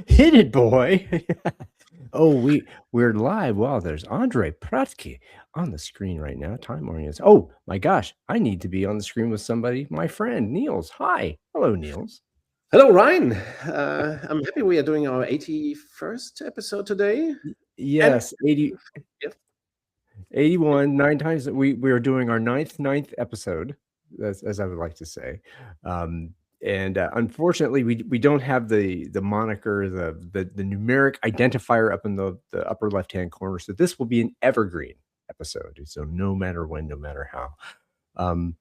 Hit it, boy. Oh, we're live. Wow, there's André Pradtke on the screen right now. Time oriented. Oh my gosh, I need to be on the screen with somebody. My friend Niels. Hi, hello, Niels. Hello, Ryan. I'm happy we are doing our 81st episode today. And Yes, 80, yeah, 81, 9 times. We are doing our ninth episode, as I would like to say. And unfortunately, we don't have the moniker, the numeric identifier up in the upper left hand corner. So this will be an evergreen episode. So no matter when, no matter how. Um,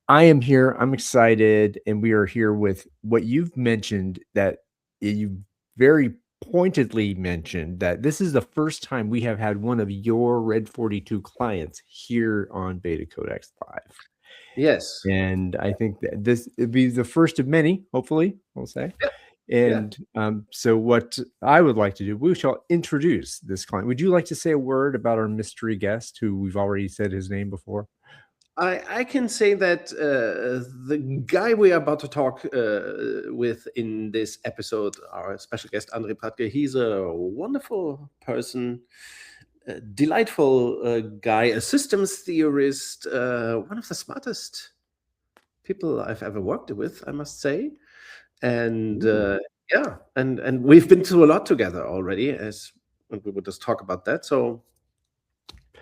I am here. I'm excited, and we are here with what you've mentioned that you very pointedly mentioned that this is the first time we have had one of your Red 42 clients here on Beta Codex 5. yes. And I think that this would be the first of many, hopefully, we'll say. Yeah, yeah. And so what I would like to do, we shall introduce this client. Would you like to say a word about our mystery guest who we've already said his name before? I can say that the guy we are about to talk with in this episode, our special guest, André Pradtke, he's a wonderful person, a delightful guy, a systems theorist, one of the smartest people I've ever worked with, I must say. And yeah, and we've been through a lot together already, and we will just talk about that. So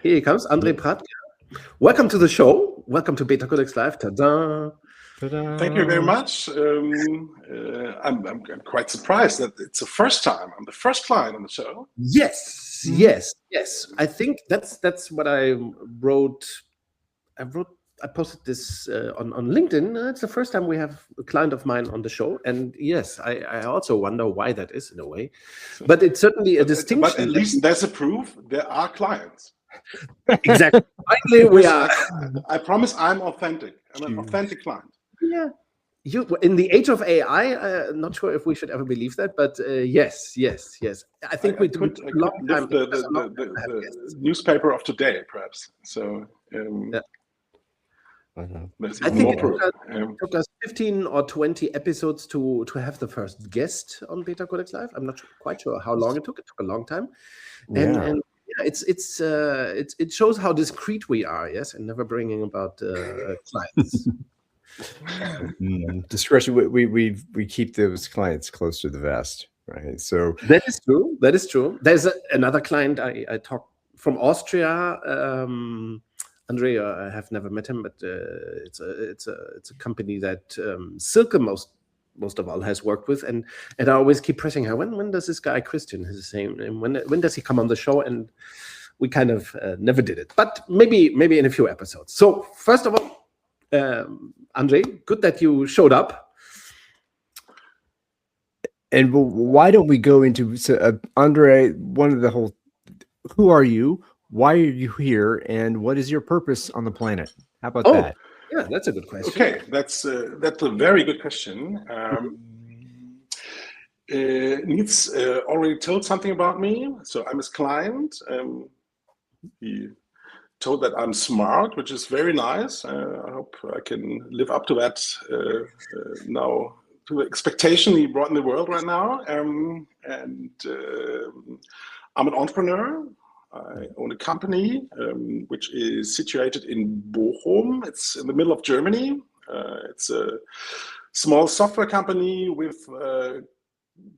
here he comes, André Pradtke. Welcome to the show. Welcome to Beta Codex Live. Ta-da! Ta-da. Thank you very much. I'm quite surprised that it's the first time. I'm the first client on the show. Yes, yes. I think that's what I wrote. I posted this on LinkedIn. It's the first time we have a client of mine on the show, and yes, I also wonder why that is in a way. But it's certainly a distinction. But at least there's a proof there are clients. Exactly. Finally, we are. I promise I'm authentic. I'm an authentic client. Yeah. You in the age of AI, not sure if we should ever believe that, but yes. I think we could lift the newspaper of today, perhaps. So yeah. there's I even think more it proof. took us 15 or 20 episodes to have the first guest on Beta Codex Live. I'm not quite sure how long it took. It took a long time, and yeah, it shows how discreet we are. Yes, and never bringing about clients. Discretion. We keep those clients close to the vest, right? So that is true. That is true. There's another client I talked from Austria. Andre, I have never met him, but it's a company that Silke most of all has worked with, and I always keep pressing her. When does this guy Christian, his name, when does he come on the show? And we kind of never did it, but maybe in a few episodes. So first of all, Andre, good that you showed up. And why don't we go into Andre? One of the whole, who are you? Why are you here? And what is your purpose on the planet? How about that? Yeah, that's a good question. Okay, that's a very good question. Niels already told something about me. So I'm his client. He told that I'm smart, which is very nice. I hope I can live up to that now, to the expectation he brought in the world right now. I'm an entrepreneur. I own a company which is situated in Bochum. It's in the middle of Germany. It's a small software company with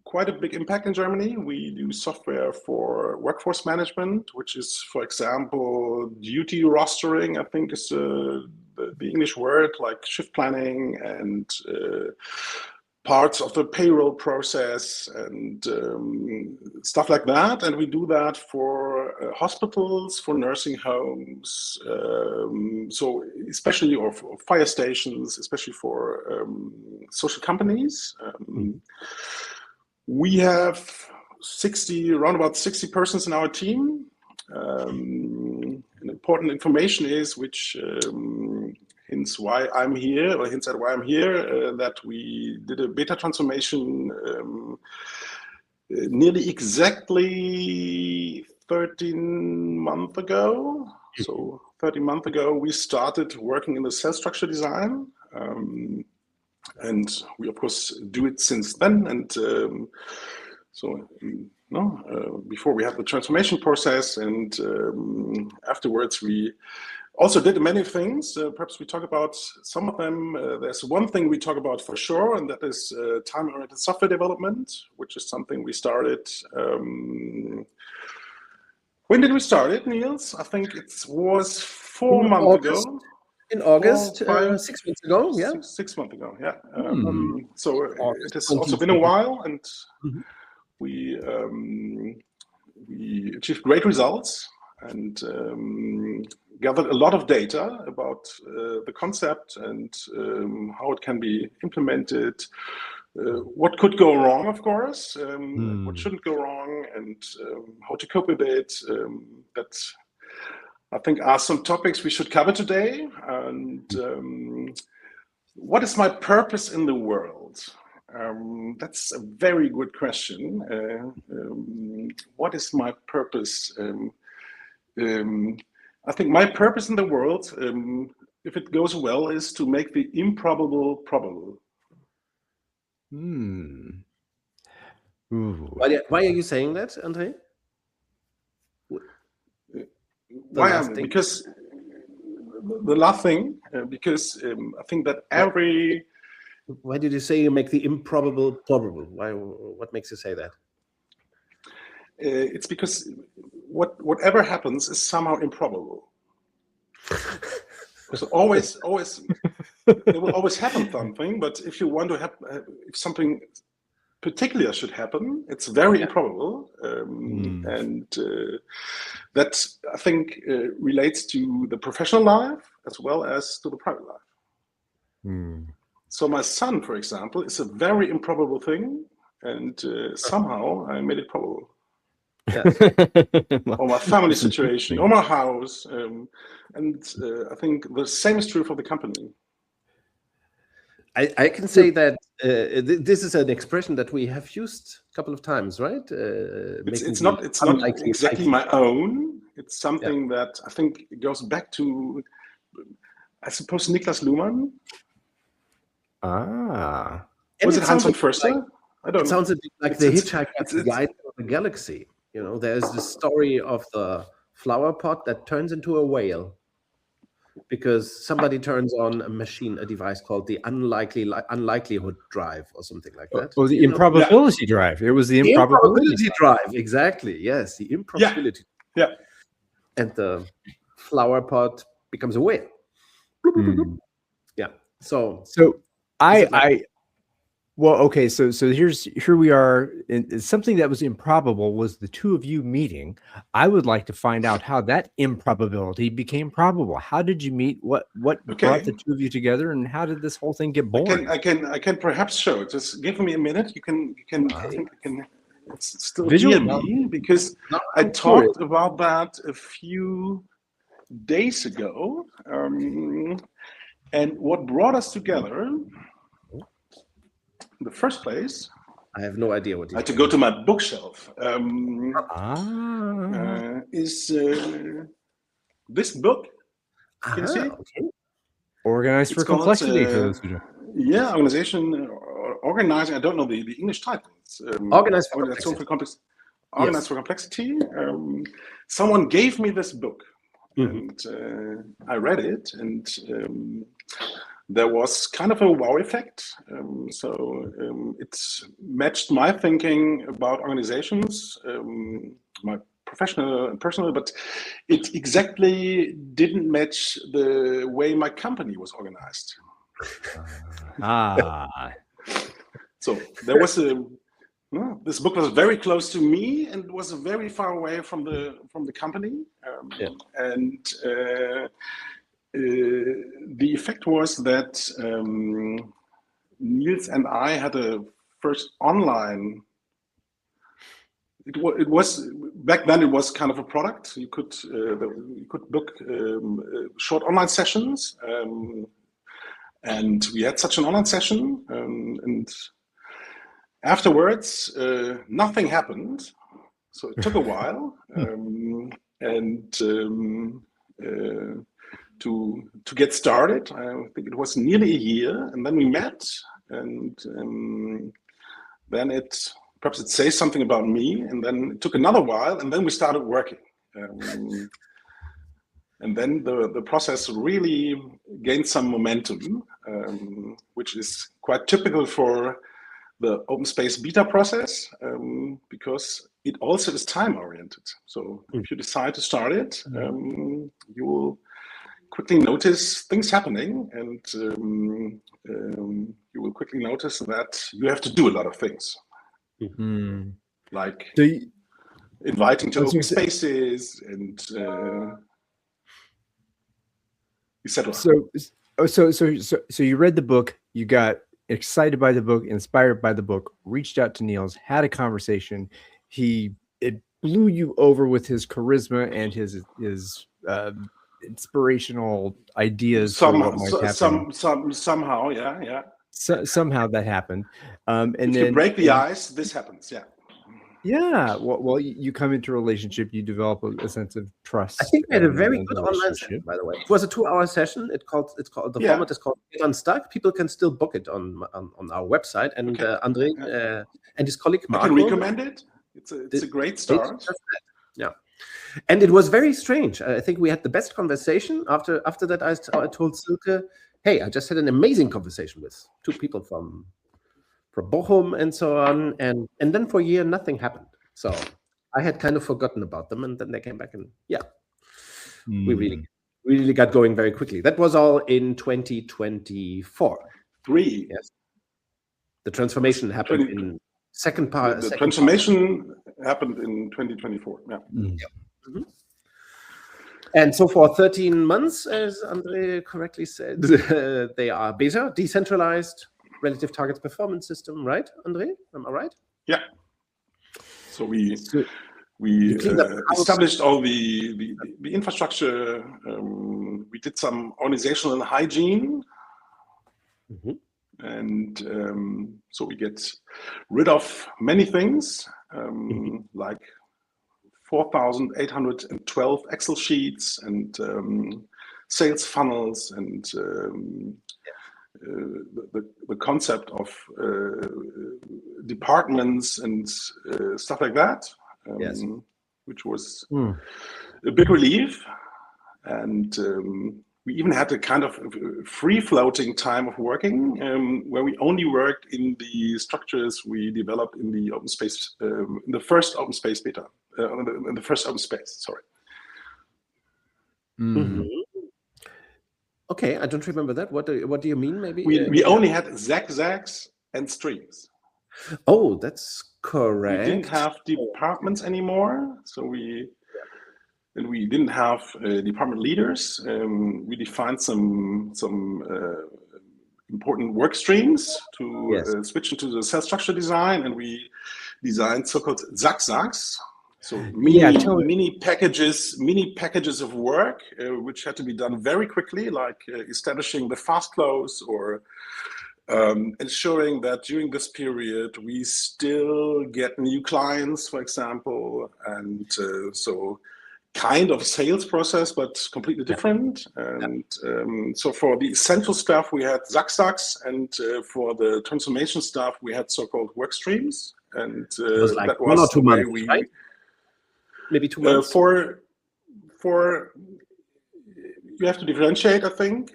quite a big impact in Germany. We do software for workforce management, which is, for example, duty rostering, I think is the English word, like shift planning and parts of the payroll process and stuff like that. And we do that for hospitals, for nursing homes, so especially, or for fire stations, especially for social companies. We have around about 60 persons in our team. An important information is, which hints why I'm here, or hints at why I'm here, that we did a beta transformation nearly exactly 13 months ago. So 13 months ago, we started working in the cell structure design. and we of course do it since then. And before we had the transformation process, and afterwards we also did many things. Perhaps we talk about some of them. There's one thing we talk about for sure, and that is time-oriented software development, which is something we started. When did we start it, Niels? I think it was 4 months ago. In August, 5, 6 months ago, yeah. 6 months ago, yeah. August It has also been a while, and Mhm. we achieved great results, and gathered a lot of data about the concept and how it can be implemented, what could go wrong, of course, what shouldn't go wrong, and how to cope with it. That I think are some topics we should cover today. And what is my purpose in the world? That's a very good question. What is my purpose? I think my purpose in the world, if it goes well, is to make the improbable probable. Ooh. Why are you saying that, André? Because the last thing, because I think that every... Why did you say you make the improbable probable? Why? What makes you say that? It's because whatever happens is somehow improbable. So always, there will always happen something. But if you want to have, if something particular should happen, it's very improbable, and that I think relates to the professional life as well as to the private life. So my son, for example, is a very improbable thing, and somehow I made it probable. Yes. Or my family situation, or my house, and I think the same is true for the company. I can say that this is an expression that we have used a couple of times, right? It's not exactly my own. It's something that I think goes back to, I suppose, Niklas Luhmann. Was it Hans und Förster? I don't know. It sounds a bit like The Hitchhiker's Guide to the Galaxy. You know, there's the story of the flower pot that turns into a whale because somebody turns on a device called the unlikelihood drive or something like that. Oh, the improbability drive. It was the improbability drive. Exactly. Yes, the improbability. Yeah. And the flower pot becomes a whale. Yeah. So here we are. And something that was improbable was the two of you meeting. I would like to find out how that improbability became probable. How did you meet? What brought the two of you together, and how did this whole thing get born? I can perhaps show it. Just give me a minute. You can. I think I can. It's still Visual near me because I talked about that a few days ago. And what brought us together in the first place, I have no idea what I had to go to my bookshelf. Is this book? Can you see it? Okay. Organized for Complexity. For those who don't. Yeah, organizing. I don't know the English title. Organized for Complexity. Organized for Complexity. Someone gave me this book, and I read it, and there was kind of a wow effect. It matched my thinking about organizations, my professional and personal, but it exactly didn't match the way my company was organized. So there was this book was very close to me and was very far away from the company, and the effect was that Niels and I had a first online. It was back then. It was kind of a product. You could book short online sessions, and we had such an online session, and afterwards nothing happened. So it took a while, to get started. I think it was nearly a year, and then we met, and then perhaps it says something about me, and then it took another while, and then we started working. And then the process really gained some momentum, which is quite typical for the open space beta process, because it also is time oriented. So if you decide to start it, you will quickly notice things happening, and you will quickly notice that you have to do a lot of things, like inviting to open spaces and etc. So you read the book, you got excited by the book, inspired by the book, reached out to Niels, had a conversation. It blew you over with his charisma and his inspirational ideas for what might happen. Somehow, yeah. Somehow that happened. And if then you break the ice, this happens, yeah. Yeah, well, you come into a relationship, you develop a sense of trust. I think we had a very good online session, by the way. It was a 2-hour session. The format is called Get Unstuck. People can still book it on our website. And André and his colleague Marco, I can recommend it. It's a great start. Yeah, and it was very strange. I think we had the best conversation. After that, I told Silke, "Hey, I just had an amazing conversation with 2 people from Bochum and so on, and then for a year nothing happened. So I had kind of forgotten about them, and then they came back, and we really got going very quickly. That was all in 2024. Yes. The transformation happened in second part. The transformation happened in 2024. Yeah. Mm-hmm. And so for 13 months, as André correctly said, they are beta, decentralized relative targets performance system, right, André? Am I right? Yeah. So we established all the infrastructure. We did some organizational hygiene, and so we get rid of many things, like 4,812 Excel sheets and sales funnels and the concept of departments and stuff like that, which was a big relief. And we even had a kind of free-floating time of working, where we only worked in the structures we developed in the open space, in the first open space beta, in the first open space. Sorry. Okay, I don't remember that. What do you mean? Maybe we only had zigzags and streams. Oh, that's correct. We didn't have departments anymore, so we didn't have department leaders. We defined some important work streams to switch into the cell structure design, and we designed so-called zigzags. So mini packages of work, which had to be done very quickly, like establishing the fast close or ensuring that during this period we still get new clients, for example, and so kind of sales process, but completely different. And so for the essential stuff, we had zigzags, and for the transformation stuff, we had so-called work streams. And it was like that was 1 or 2 months, right? Maybe 2 months. For you have to differentiate, I think.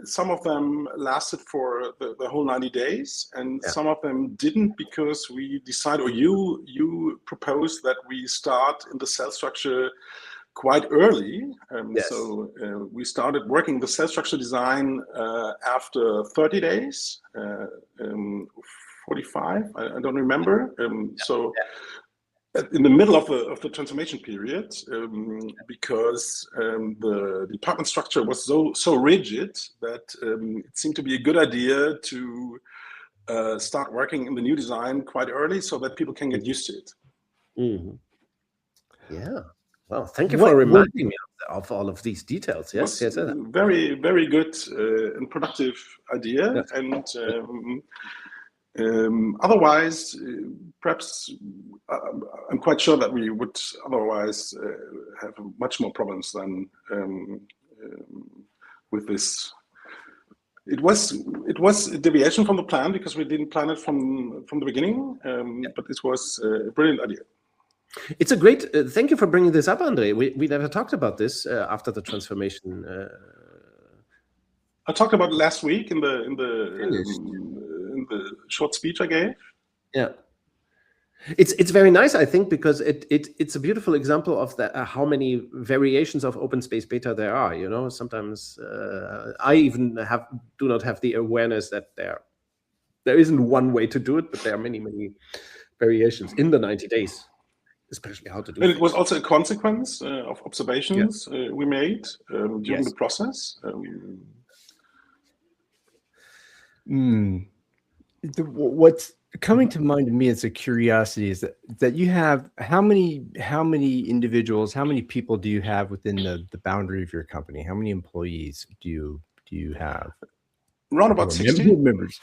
Some of them lasted for the whole 90 days, and some of them didn't, because we decided, or you proposed that we start in the cell structure quite early. So we started working the cell structure design after 30 days, 45, I don't remember. In the middle of the transformation period, because the department structure was so rigid that it seemed to be a good idea to start working in the new design quite early, so that people can get used to it. Yeah. Well, thank you for reminding me of all of these details. Yes. Very, very good and productive idea. And otherwise, perhaps I'm quite sure that we would otherwise have much more problems than with this It was a deviation from the plan because we didn't plan it from the beginning, but this was a brilliant idea. It's a great. Thank you for bringing this up, André. We never talked about this after the transformation. I talked about it last week in the short speech I gave. Yeah. It's very nice, I think, because it's a beautiful example of that how many variations of open space beta there are. You know, sometimes I even do not have the awareness that there isn't one way to do it, but there are many variations in the 90 days, especially how to do. And it was also a consequence of observations we made during the process. What's coming to mind to me as a curiosity is that you have how many individuals, how many people do you have within the boundary of your company? How many employees do you have? Around about 60 members.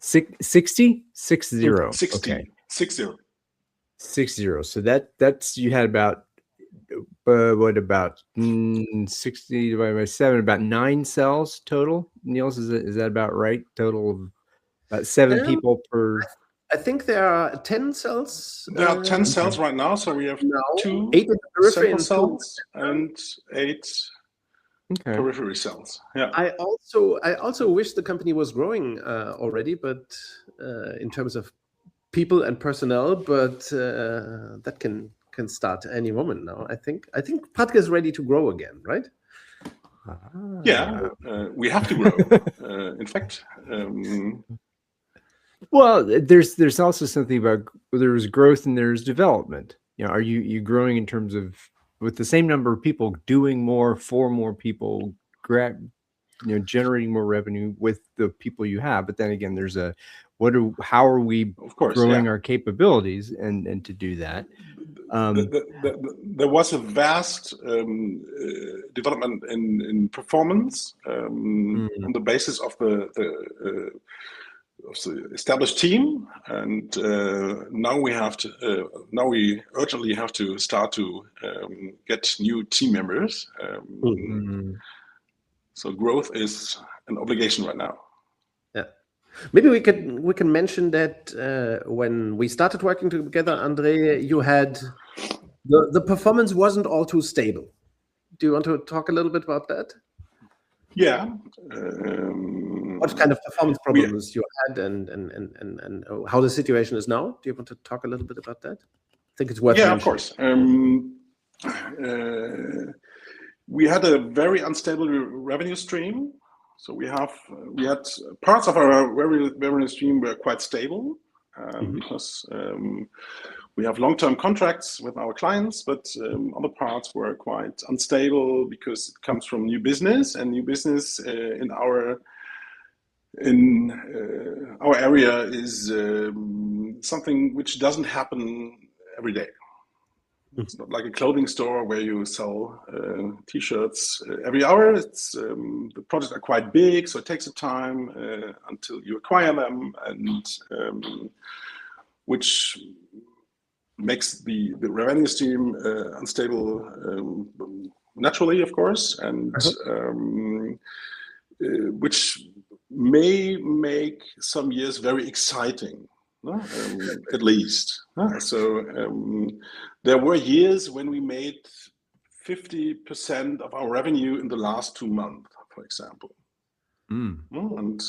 60? 60. 60. Okay. 60. 60. So that's you had about what about 60 divided by 7, about 9 cells total. Niels, is that about right? Total of about 7 people per. I think there are 10 cells. There are 10 cells right now, so we have 8 in the periphery and cells and 8 periphery cells. Yeah. I also wish the company was growing already, but in terms of people and personnel, but that can start any moment now. I think Pradtke is ready to grow again, right? Yeah, we have to grow. In fact. Well, there's also something about there's growth and there's development. You know, are you growing in terms of with the same number of people doing more for more people, generating more revenue with the people you have? But then again, there's how are we growing our capabilities and to do that? There was a vast development in performance on the basis of the established team, and now we urgently have to start to get new team members. So growth is an obligation right now. Yeah, maybe we can mention that when we started working together, André, you had the performance wasn't all too stable. Do you want to talk a little bit about that? Yeah. What kind of performance problems you had and how the situation is now? Do you want to talk a little bit about that? I think it's worth mentioning. Of course. We had a very unstable revenue stream. So we had parts of our revenue stream were quite stable because we have long-term contracts with our clients, but other parts were quite unstable because it comes from new business, and new business in our area is something which doesn't happen every day. It's not like a clothing store where you sell T-shirts every hour. It's the projects are quite big, so it takes a time until you acquire them, and which makes the revenue stream unstable naturally, of course, and which may make some years very exciting, at least. So there were years when we made 50% of our revenue in the last 2 months, for example. And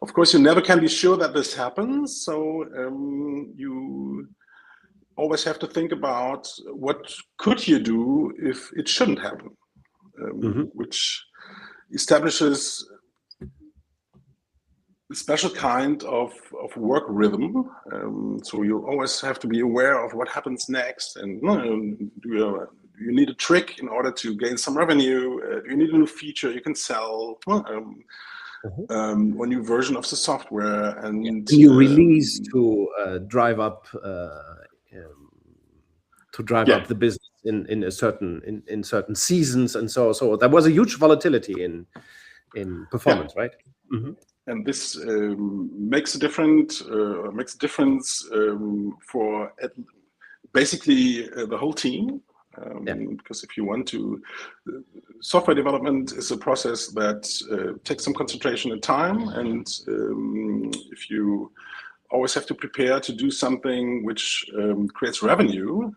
of course, you never can be sure that this happens. So you always have to think about what could you do if it shouldn't happen, which establishes a special kind of work rhythm. So you always have to be aware of what happens next, and do you need a trick in order to gain some revenue? Do you need a new feature you can sell? A new version of the software, and new release to drive up up the business in certain seasons, and so there was a huge volatility in performance, right? And this makes a difference for basically the whole team. Because if you want to software development is a process that takes some concentration and time, and if you always have to prepare to do something which creates revenue,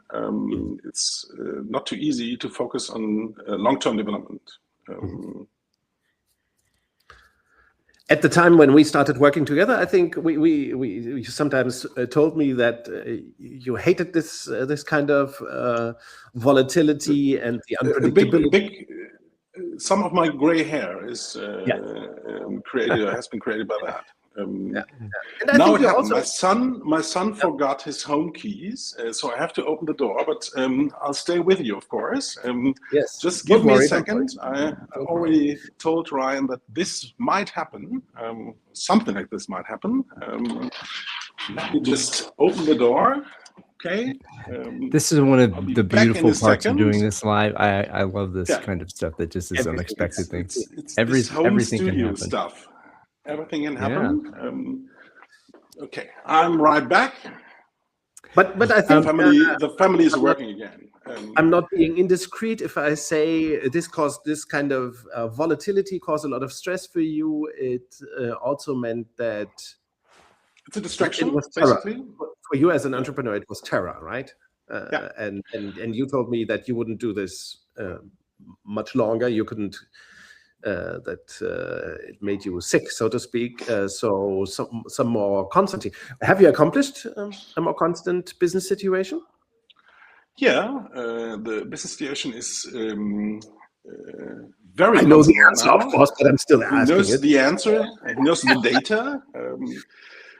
it's not too easy to focus on long-term development. At the time when we started working together, I think we sometimes told me that you hated this kind of volatility and the unpredictability. Some of my gray hair is has been created by that. And now it happened. My son forgot his home keys, so I have to open the door. But I'll stay with you, of course. Yes. Just give me a second. I already told Ryan that this might happen. Something like this might happen. Let me just open the door. Okay. This is one of the beautiful parts of doing this live. I love this kind of stuff that just is unexpected things. Everything can happen. Stuff. Everything can happen. Okay, I'm right back. But I think the family is working again. I'm not being indiscreet if I say this kind of volatility caused a lot of stress for you. It also meant that it's a distraction. It was basically for you as an entrepreneur. It was terror, right? And you told me that you wouldn't do this much longer. You couldn't. It made you sick, so to speak. So some more constancy. Have you accomplished a more constant business situation? Yeah, the business situation is very. I know the answer, of course, but I'm still asking. He knows the answer. He knows the data.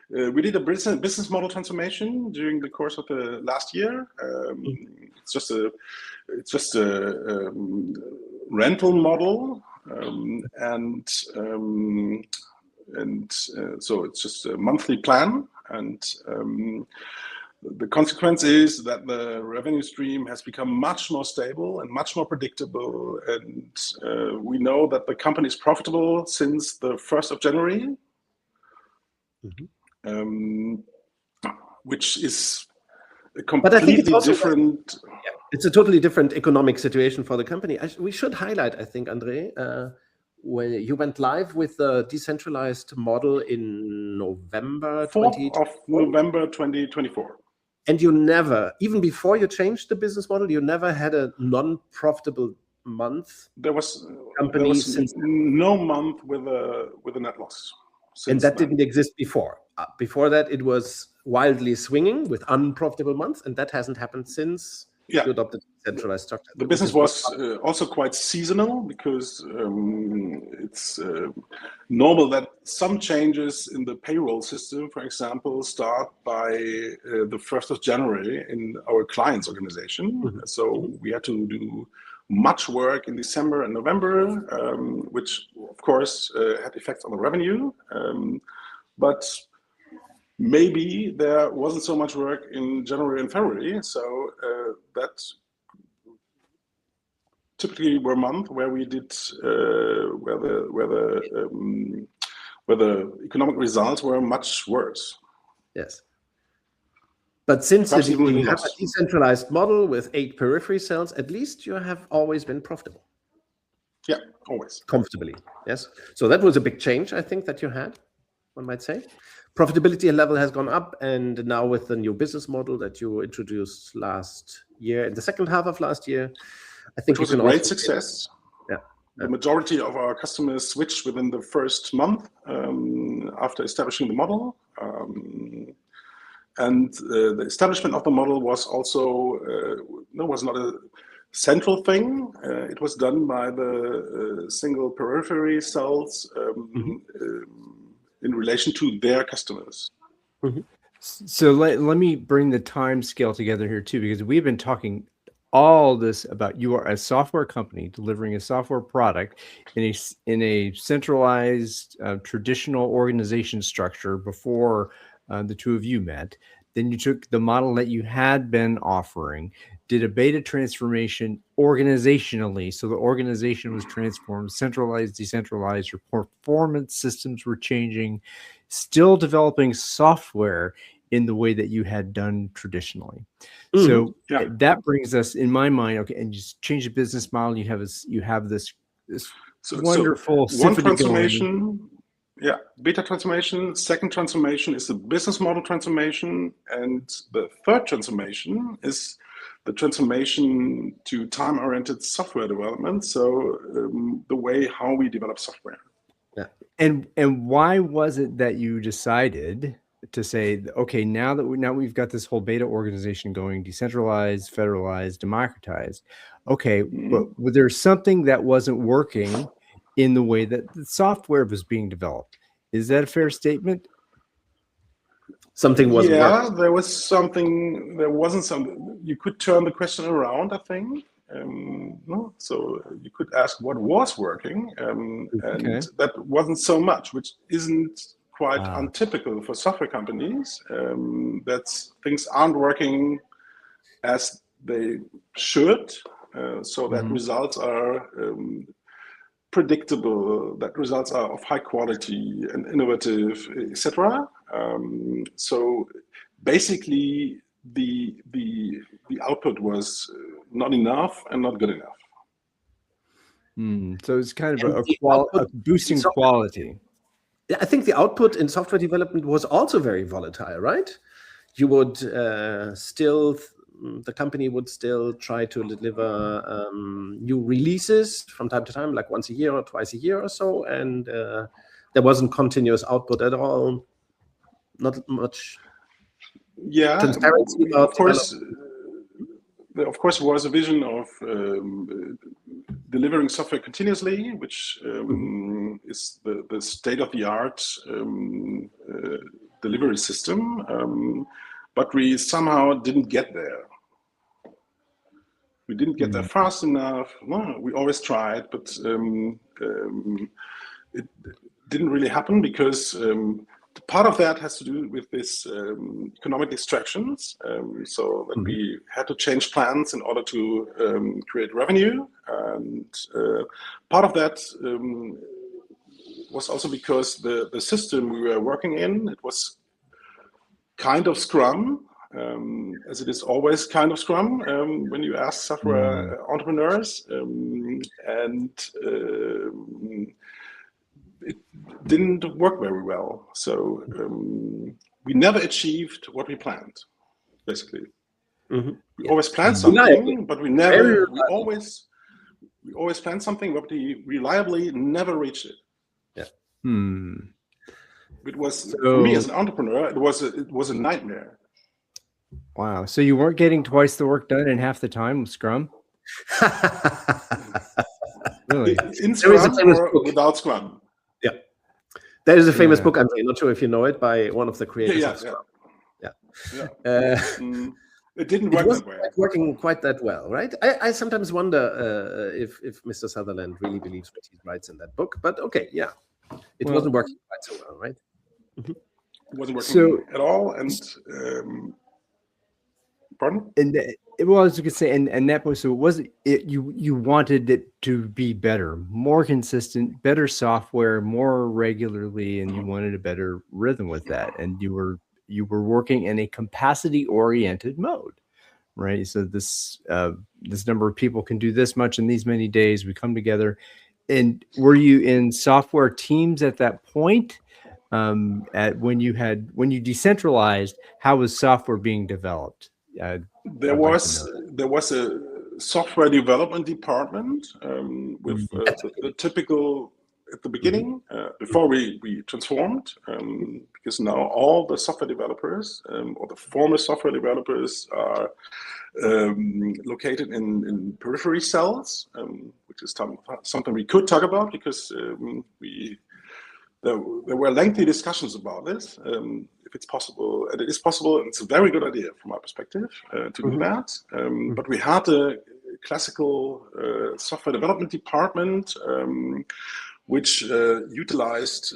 We did a business model transformation during the course of the last year. It's just a rental model. So it's just a monthly plan, and the consequence is that the revenue stream has become much more stable and much more predictable, and we know that the company is profitable since the 1st of January, which is a completely different. It's a totally different economic situation for the company. We should highlight, I think, André, when you went live with the decentralized model in November 2024. And you never, even before you changed the business model, you never had a non-profitable month. There was no month with a net loss. And that didn't exist before. Before that, it was wildly swinging with unprofitable months, and that hasn't happened since. You adopted centralized structure. The business was also quite seasonal because it's normal that some changes in the payroll system, for example, start by the 1st of January in our client's organization. So we had to do much work in December and November, which of course had effects on the revenue. But maybe there wasn't so much work in January and February, so that typically were months where we did where the economic results were much worse. Yes, but since you have a decentralized model with 8 periphery cells, at least you have always been profitable. Yeah, always comfortably. Yes, so that was a big change, I think, that you had. One might say. Profitability level has gone up, and now with the new business model that you introduced last year, in the second half of last year, I think it was a great success. The majority of our customers switched within the first month after establishing the model, and the establishment of the model was also was not a central thing. It was done by the single periphery cells. In relation to their customers. So let me bring the time scale together here too, because we've been talking all this about you are a software company delivering a software product in a centralized traditional organization structure before the two of you met. Then you took the model that you had been offering, did a beta transformation organizationally. So the organization was transformed, centralized, decentralized, your performance systems were changing, still developing software in the way that you had done traditionally. Mhm. So Yeah. that brings us, in my mind, okay, and just change the business model. You have this wonderful one symphony going. transformation, yeah, beta transformation. Second transformation is the business model transformation, and the third transformation is the transformation to time-oriented software development. So the way how we develop software. Yeah. And why was it that you decided to say, okay, now we've got this whole beta organization going, decentralized, federalized, democratized. Okay, but was there something that wasn't working in the way that the software was being developed? Is that a fair statement? Something wasn't working. Yeah, there was something. There wasn't something. You could turn the question around, I think. No, so you could ask what was working, and that wasn't so much, which isn't quite untypical for software companies. That's things aren't working as they should, so that results are predictable, that results are of high quality and innovative, etc. So basically, the output was not enough and not good enough. So it's kind of a boosting quality. I think the output in software development was also very volatile, right? You would the company would still try to deliver new releases from time to time, like once a year or twice a year or so, and there wasn't continuous output at all. Not much. Yeah, transparency about of course. There, of course, was a vision of delivering software continuously, which is the state-of-the-art delivery system. But we somehow didn't get there. We didn't get there fast enough. Well, we always tried, but it didn't really happen because part of that has to do with this economic extractions. So that we had to change plans in order to create revenue. And part of that was also because the system we were working in, it was kind of Scrum, as it is always kind of Scrum when you ask software entrepreneurs. And it didn't work very well. So we never achieved what we planned, basically. We always planned something, but we always planned something, but we reliably never reached it. Yeah. It was, for me as an entrepreneur, it was a nightmare. Wow. So you weren't getting twice the work done in half the time with Scrum? Really? In Scrum or without Scrum? Yeah. There is a famous book, André, not sure if you know it, by one of the creators of Scrum. It didn't work that way. Working quite that well, right? I sometimes wonder if Mr. Sutherland really believes what he writes in that book. But okay, yeah. It wasn't working quite so well, right? It wasn't working at all. And pardon? And well, I was going to say, and that was, so was it you wanted it to be better, more consistent, better software, more regularly, and you wanted a better rhythm with that, and you were working in a capacity oriented mode, right? So this number of people can do this much in these many days. We come together. And were you in software teams at that point? When you decentralized, how was software being developed? There was a software development department with the typical at the beginning before we transformed, because now all the software developers or the former software developers are located in periphery cells, which is something we could talk about because there were lengthy discussions about this, if it's possible, and it is possible, and it's a very good idea from my perspective to do that. But we had a classical software development department which utilized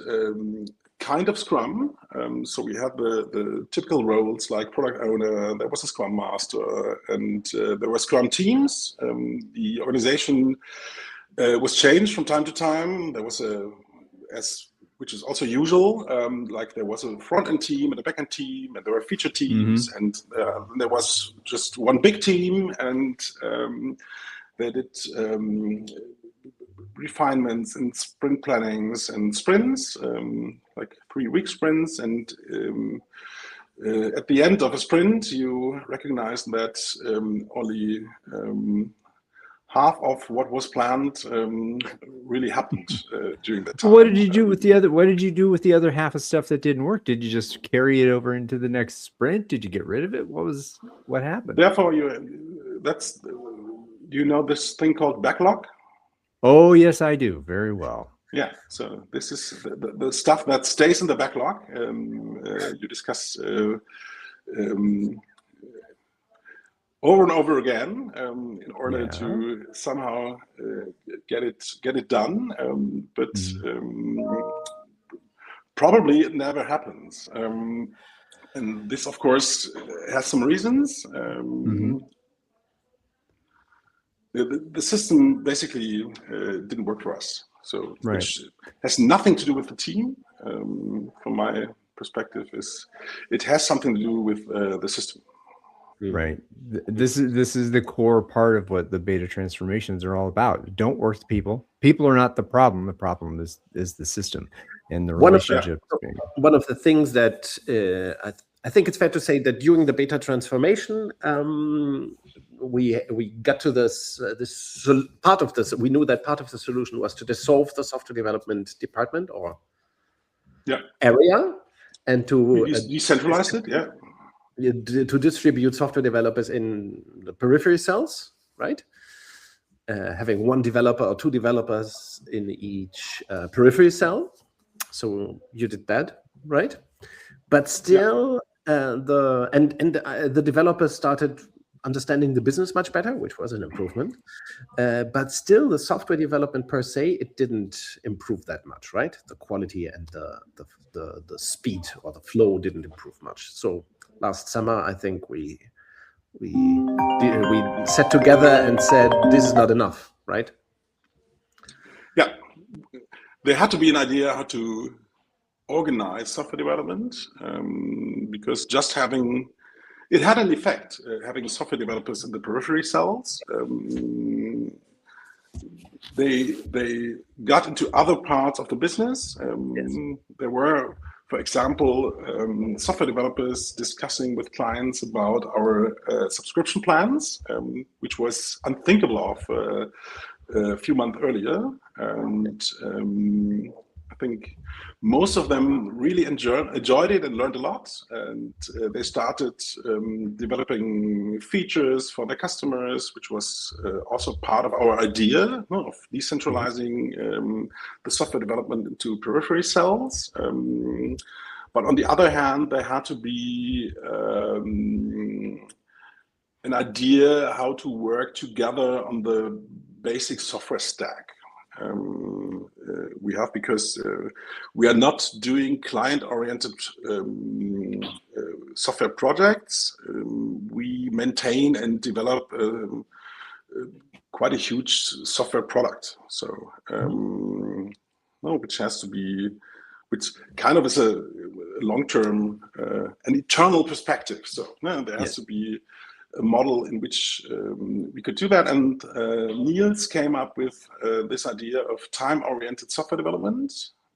kind of Scrum. So we had the typical roles like product owner, there was a Scrum master, and there were Scrum teams. The organization was changed from time to time. There was as which is also usual. Like there was a front-end team and a back-end team, and there were feature teams, and there was just one big team, and they did refinements and sprint plannings and sprints, like 3-week sprints. And at the end of a sprint, you recognize that only half of what was planned really happened during that time. What did you do with the other? What did you do with the other half of stuff that didn't work? Did you just carry it over into the next sprint? Did you get rid of it? What happened? Therefore, you know this thing called backlog? Oh, yes, I do. Very well. Yeah, so this is the stuff that stays in the backlog. You discuss over and over again in order to somehow get it done, but probably it never happens. And this, of course, has some reasons. The system basically didn't work for us. So, which has nothing to do with the team. From my perspective, it has something to do with the system. Right. This is the core part of what the beta transformations are all about. Don't work with people. People are not the problem. The problem is the system and the relationship. One of the things that I think it's fair to say that during the beta transformation, we got to this part of this. We knew that part of the solution was to dissolve the software development department or area, and to decentralize it. To distribute software developers in the periphery cells, right? Having one developer or two developers in each periphery cell. So you did that, right? But still, the developers started understanding the business much better, which was an improvement. But still, the software development per se, it didn't improve that much, right? The quality and the speed or the flow didn't improve much. So last summer, I think we sat together and said, this is not enough, right? Yeah, there had to be an idea how to organize software development, because just it had an effect, having software developers in the periphery cells. They got into other parts of the business. There were, for example, software developers discussing with clients about our subscription plans, which was unthinkable of a few months earlier. And I think most of them really enjoyed it and learned a lot. And they started developing features for their customers, which was also part of our idea of decentralizing the software development into periphery cells. But on the other hand, there had to be an idea how to work together on the basic software stack. We have, because we are not doing client-oriented software projects. We maintain and develop quite a huge software product. So, which kind of is a long-term, an eternal perspective. So there has to be a model in which we could do that. And Niels came up with this idea of time-oriented software development,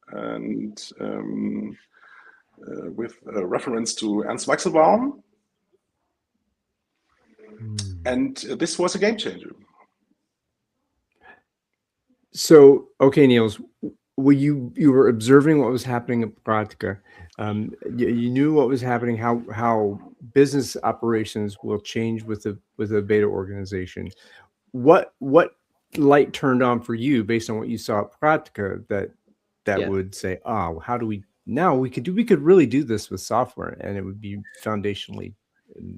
and with reference to Ernst Weichselbaum. And this was a game changer. So, okay, Niels, you were observing what was happening at Pradtke. You knew what was happening, how business operations will change with a beta organization. What light turned on for you based on what you saw at Pradtke that would say, oh, how do we now we could really do this with software, and it would be foundationally.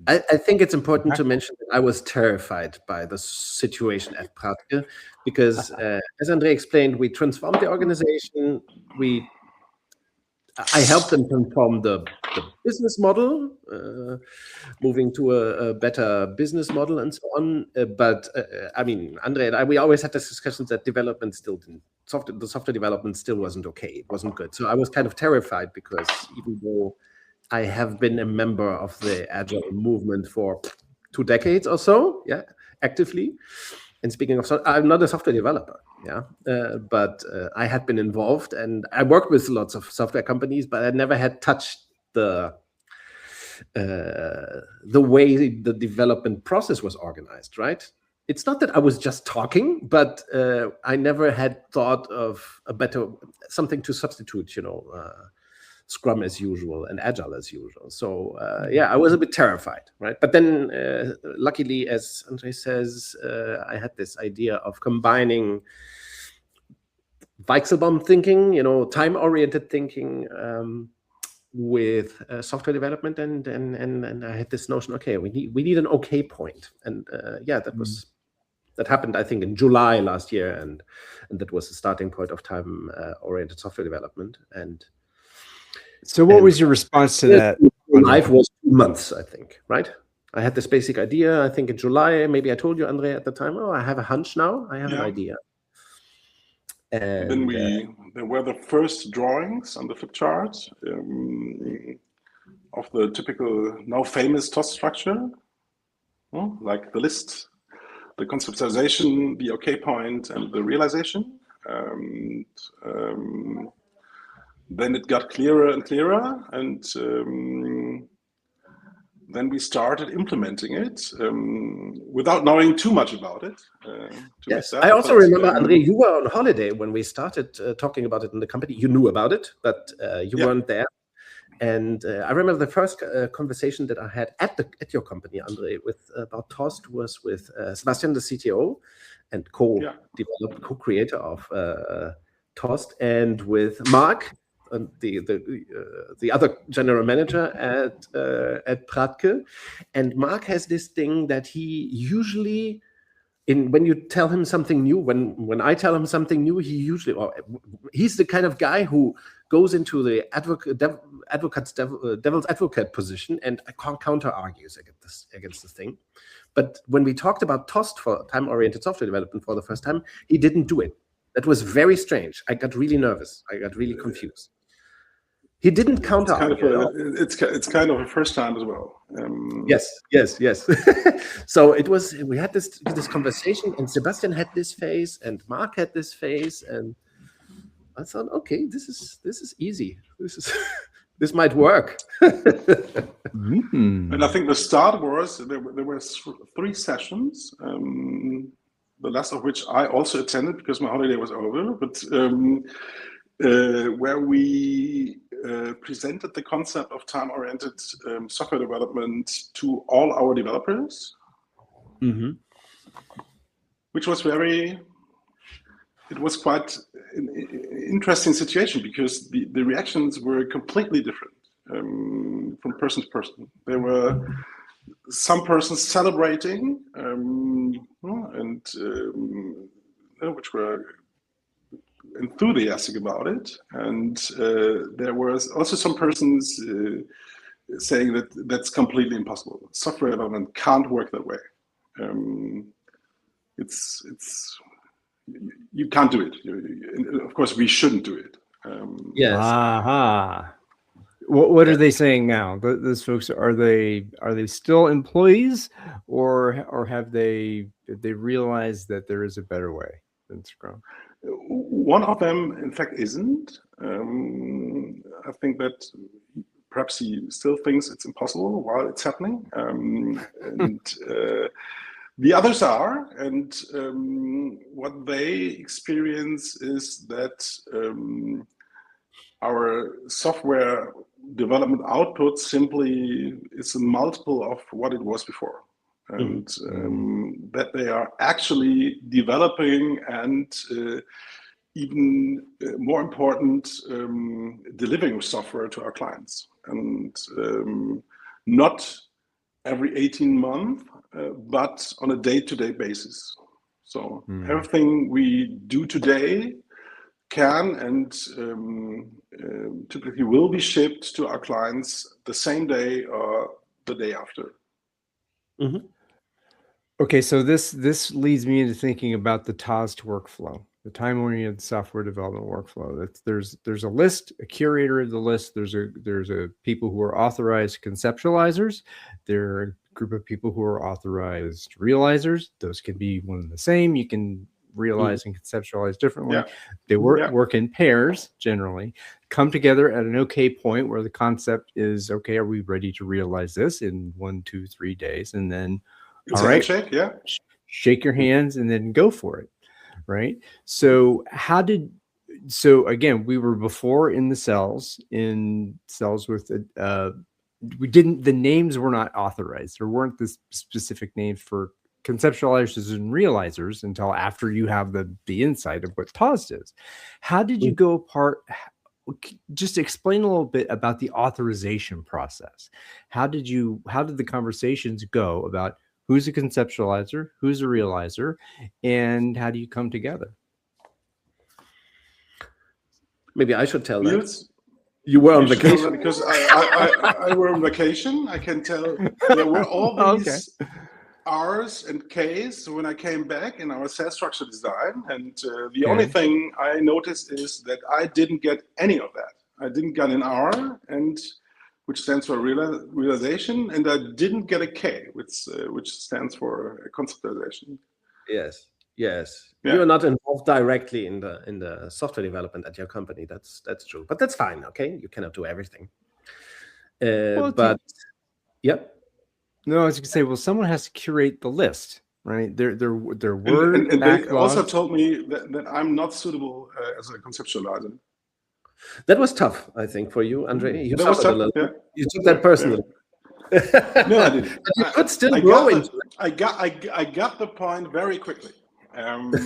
I think it's important to mention that I was terrified by the situation at Pradtke, because as André explained, we transformed the organization. I helped them transform the business model, moving to a better business model and so on. But I mean, André and I, we always had this discussion that development still the software development still wasn't okay. It wasn't good. So I was kind of terrified, because even though I have been a member of the Agile movement for 2 decades or so, actively. And speaking of, I'm not a software developer, but I had been involved, and I worked with lots of software companies, but I never had touched the way the development process was organized, right? It's not that I was just talking, but I never had thought of something to substitute, Scrum as usual and Agile as usual. So I was a bit terrified, right? But then luckily, as André says, I had this idea of combining Weichselbaum thinking, time-oriented thinking, with software development, and I had this notion. Okay, we need an okay point, and that happened, I think, in July last year, and that was the starting point of time-oriented software development. And so, what was your response to that? Life was 2 months, I think, right? I had this basic idea, I think in July, maybe I told you, André, at the time, I have a hunch now, I have an idea. And then there were the first drawings on the flip chart of the typical, now famous TOS structure, like the list, the conceptualization, the okay point, and the realization. Then it got clearer and clearer, and then we started implementing it without knowing too much about it. Yes, I also remember, André, you were on holiday when we started talking about it in the company. You knew about it, but you weren't there. And I remember the first conversation that I had at your company, André, about Toast was with Sebastian, the CTO, and co-creator of Toast, and with Mark, the other general manager at Pradtke. And Mark has this thing that he usually, when you tell him something new, when I tell him something new, he's the kind of guy who goes into the devil's advocate position and counter argues against this thing. But when we talked about TOST, for time-oriented software development, for the first time, he didn't do it. That was very strange. I got really nervous. I got really confused. He didn't counter argue. It's kind of a first time as well. Yes. So we had this conversation, and Sebastian had this face, and Mark had this face, and I thought, okay, this is easy. This might work. And I think the start was there were 3 sessions, the last of which I also attended because my holiday was over, but where we presented the concept of time-oriented software development to all our developers, which was it was quite an interesting situation, because the reactions were completely different from person to person. There were some persons celebrating which were enthusiastic about it, and there was also some persons saying that that's completely impossible. Software development can't work that way. You can't do it. Of course, we shouldn't do it. Yes. What are they saying now? Those folks, are they still employees, or have they realized that there is a better way than Scrum? One of them, in fact, isn't. I think that perhaps he still thinks it's impossible while it's happening. And the others are, and what they experience is that our software development output simply is a multiple of what it was before. And that they are actually developing and even more important, delivering software to our clients. And not every 18 months, but on a day-to-day basis. So everything we do today can and typically will be shipped to our clients the same day or the day after. Okay, so this leads me into thinking about the TOST workflow. The time-oriented software development workflow. There's a list, a curator of the list. There's a people who are authorized conceptualizers. There are a group of people who are authorized realizers. Those can be one and the same. You can realize and conceptualize differently. Yeah. They work in pairs generally, come together at an okay point where the concept is okay. Are we ready to realize this in 1, 2, 3 days? And then, It's all a right, handshake, yeah. shake your hands and then go for it. Right. So again, we were before in cells with, the names were not authorized. There weren't the specific names for conceptualizers and realizers until after you have the insight of what TOSD is. How did you go apart? Just explain a little bit about the authorization process. How did the conversations go about who's a conceptualizer, who's a realizer, and how do you come together? Maybe I should tell Niels? that. You were on vacation. Because I were on vacation. I can tell there were all these R's and K's when I came back in our cell structure design. And the only thing I noticed is that I didn't get any of that. I didn't get an R, which stands for realization, and I didn't get a K, which stands for conceptualization. Yes. Yeah. You're not involved directly in the software development at your company. That's true, but that's fine. Okay, you cannot do everything. But yep. No, I was going to say, well, someone has to curate the list, right? Their word and they also told me that I'm not suitable as a conceptualizer. That was tough, I think, for you, André. You that was tough. You took that personally. Yeah. No, I didn't. But you could still grow into it. I got the point very quickly. But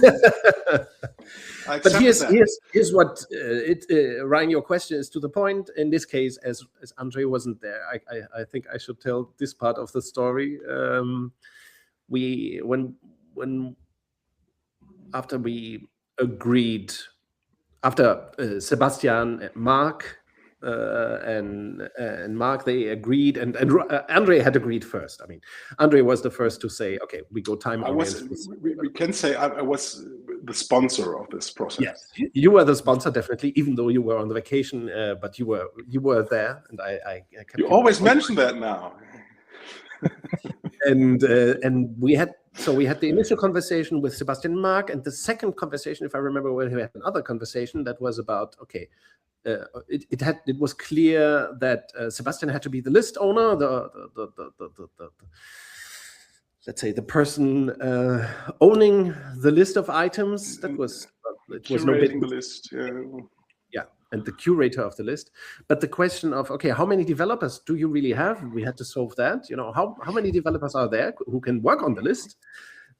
here's what Ryan, your question is to the point. In this case, as André wasn't there, I think I should tell this part of the story. After we agreed, after Sebastian, Mark, and Mark, they agreed, and André had agreed first. I mean, André was the first to say, "Okay, we go time." We can say I was the sponsor of this process. Yes, you were the sponsor, definitely, even though you were on the vacation. But you were there, and I kept you always mention that now. and we had the initial conversation with Sebastian and Mark, and the second conversation, if I remember well, we had another conversation that was about it was clear that Sebastian had to be the list owner, let's say the person owning the list of items. That was no big the list. Yeah, and the curator of the list. But the question of how many developers do you really have? We had to solve that. How many developers are there who can work on the list?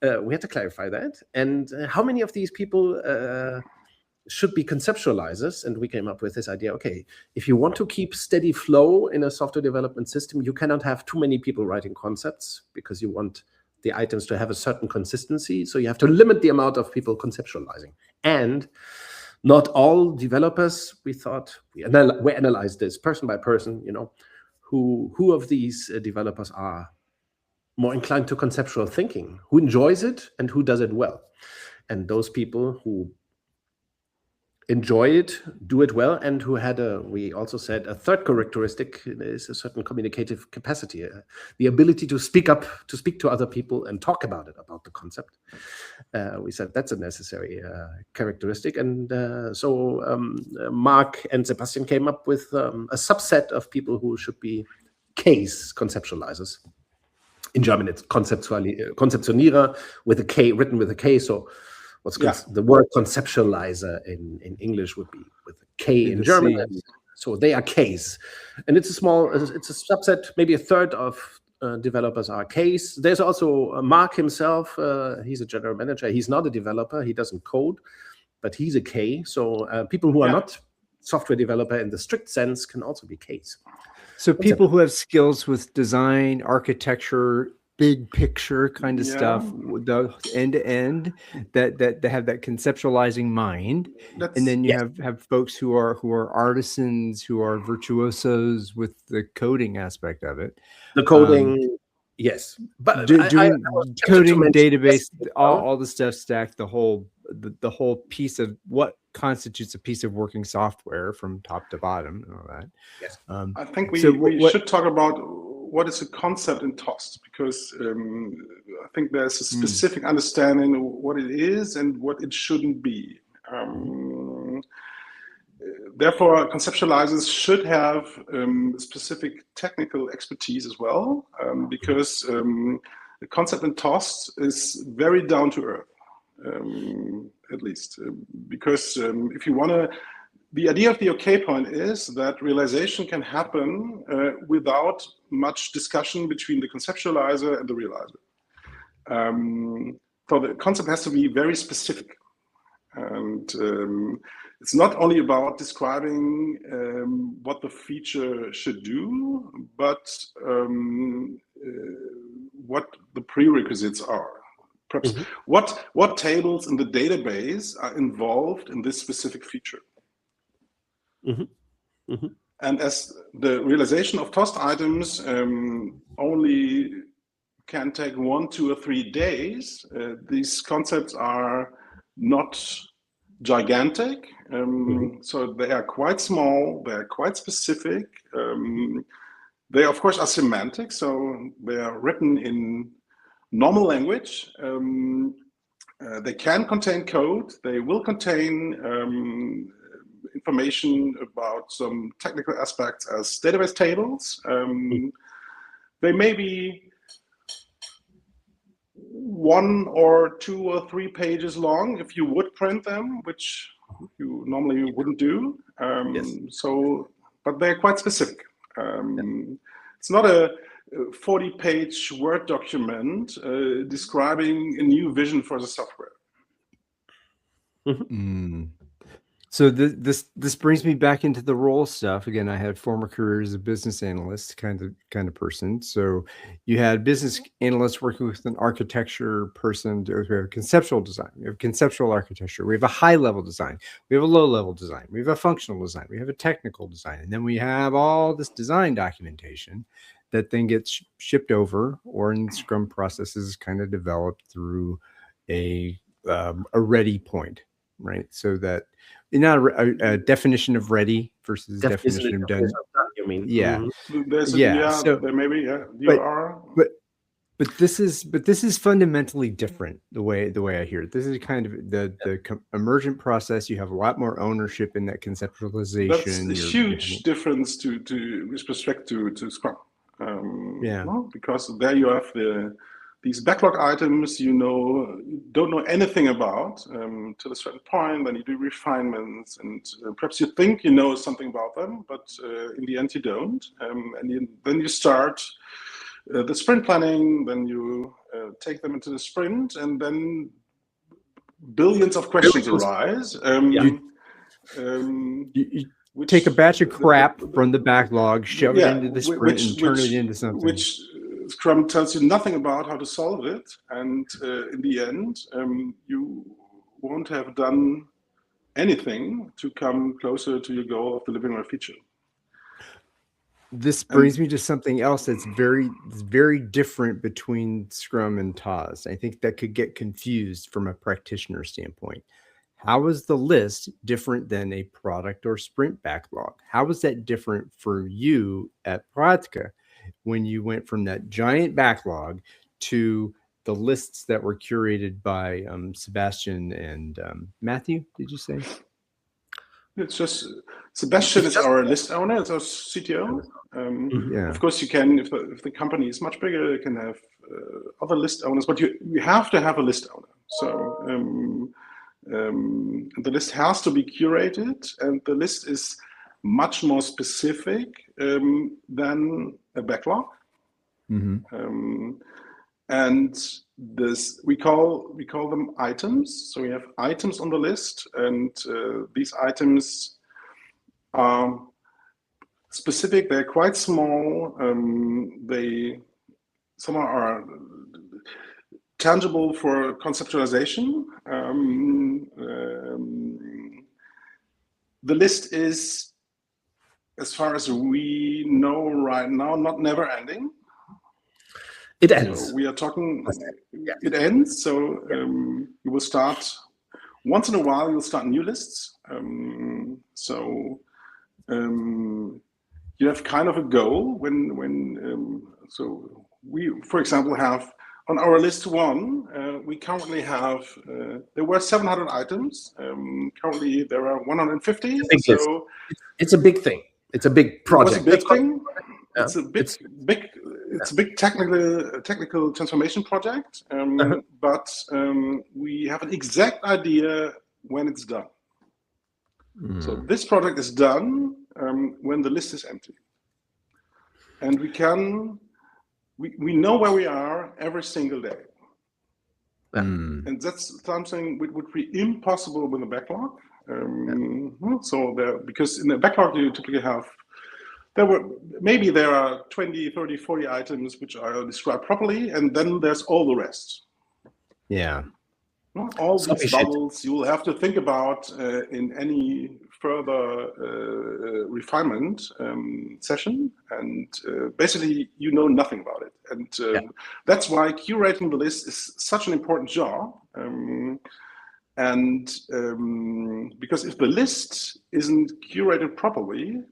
We had to clarify that, and how many of these people should be conceptualizers. And we came up with this idea, if you want to keep steady flow in a software development system, you cannot have too many people writing concepts because you want the items to have a certain consistency. So you have to limit the amount of people conceptualizing. And not all developers, we thought, we analyzed this person by person, who of these developers are more inclined to conceptual thinking, who enjoys it and who does it well. And those people who enjoy it, do it well, and who had we also said a third characteristic is a certain communicative capacity, the ability to speak to other people and talk about the concept. We said that's a necessary characteristic, and so Mark and Sebastian came up with a subset of people who should be case conceptualizers. In German, it's Konzeptionierer with a K, written with a K. So the word conceptualizer in English would be with a K in German. So they are Ks, and it's a subset. Maybe a third of developers are Ks. There's also Mark himself. He's a general manager. He's not a developer. He doesn't code, but he's a K. So people who are not software developer in the strict sense can also be Ks. So people who have skills with design, architecture, big picture kind of stuff, the end to end, that have that conceptualizing mind, and then you have folks who are artisans, who are virtuosos with the coding aspect of it. The coding, yes, but doing coding, database, all the stuff stacked, the whole the whole piece of what constitutes a piece of working software from top to bottom and all that. Yes. I think we, So we what should talk about what is a concept in TOST, because I think there's a specific understanding of what it is and what it shouldn't be. Therefore, conceptualizers should have specific technical expertise as well, because the concept in TOST is very down to earth, at least. Because if you want to, the idea of the OK point is that realization can happen without much discussion between the conceptualizer and the realizer. So the concept has to be very specific. And it's not only about describing what the feature should do, but what the prerequisites are. Perhaps what tables in the database are involved in this specific feature. And as the realization of TOST items only can take 1, 2, or 3 days, these concepts are not gigantic, so they are quite small, they are quite specific. They of course are semantic, so they are written in normal language. They can contain code, they will contain information about some technical aspects as database tables. They may be 1 or 2 or 3 pages long if you would print them, which you normally wouldn't do. So, but they're quite specific. It's not a 40-page Word document describing a new vision for the software. So this brings me back into the role stuff again. I had former careers as a business analyst kind of person. So you had business analysts working with an architecture person. We have conceptual design. We have conceptual architecture. We have a high level design. We have a low level design. We have a functional design. We have a technical design, and then we have all this design documentation that then gets shipped over, or in Scrum processes, kind of developed through a ready point, right? So that. Not a definition of ready versus definition of done. You mean? Yeah, So there maybe but this is fundamentally different the way I hear it. This is kind of the emergent process. You have a lot more ownership in that conceptualization. That's a huge difference with respect to Scrum. No? Because there you have these backlog items you don't know anything about to a certain point. Then you do refinements, and perhaps you think you know something about them, but in the end you don't. Then you start the sprint planning. Then you take them into the sprint, and then billions of questions arise. You take a batch of crap from the backlog, shove it into the sprint, and turn it into something. Which Scrum tells you nothing about how to solve it, and in the end, you won't have done anything to come closer to your goal of delivering a feature. This brings me to something else that's very different between Scrum and TOS. I think that could get confused from a practitioner standpoint. How is the list different than a product or sprint backlog? How is that different for you at Pradtke when you went from that giant backlog to the lists that were curated by Sebastian and Matthew, did you say? It's just Sebastian is our list owner, it's our CTO. Of course, you can, if the company is much bigger, you can have other list owners, but you have to have a list owner. So the list has to be curated, and the list is much more specific than a backlog. And this we call them items. So we have items on the list, and these items are specific. They're quite small. Some are tangible for conceptualization. The list is, as far as we know right now, not never ending. It ends. So we are talking, it ends. So you will start once in a while, you'll start new lists. You have kind of a goal so we, for example, have on our list 1, we currently have, there were 700 items. Currently, there are 150. So it's a big thing. It's a big project. It was a big thing. Yeah. It's a big technical transformation project. But we have an exact idea when it's done. So this project is done when the list is empty, and we know where we are every single day. And that's something which would be impossible with a backlog. Because in the backlog you typically have, there are 20, 30, 40 items which are described properly, and then there's all the rest. Yeah. All these bubbles you will have to think about in any further refinement session, and basically you know nothing about it. And that's why curating the list is such an important job. Because if the list isn't curated properly,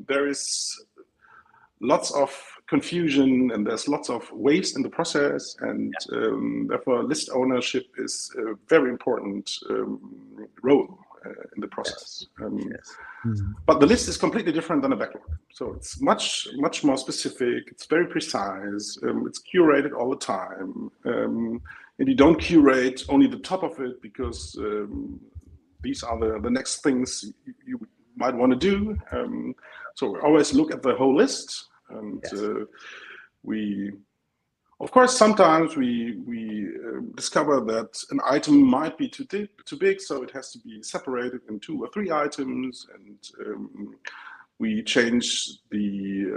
there is lots of confusion and there's lots of waste in the process, and therefore list ownership is a very important role in the process. But the list is completely different than a backlog. So it's much more specific, it's very precise, it's curated all the time. And you don't curate only the top of it because these are the next things you might want to do. So we always look at the whole list. And of course, sometimes we discover that an item might be too big, so it has to be separated in 2 or 3 items, and we change the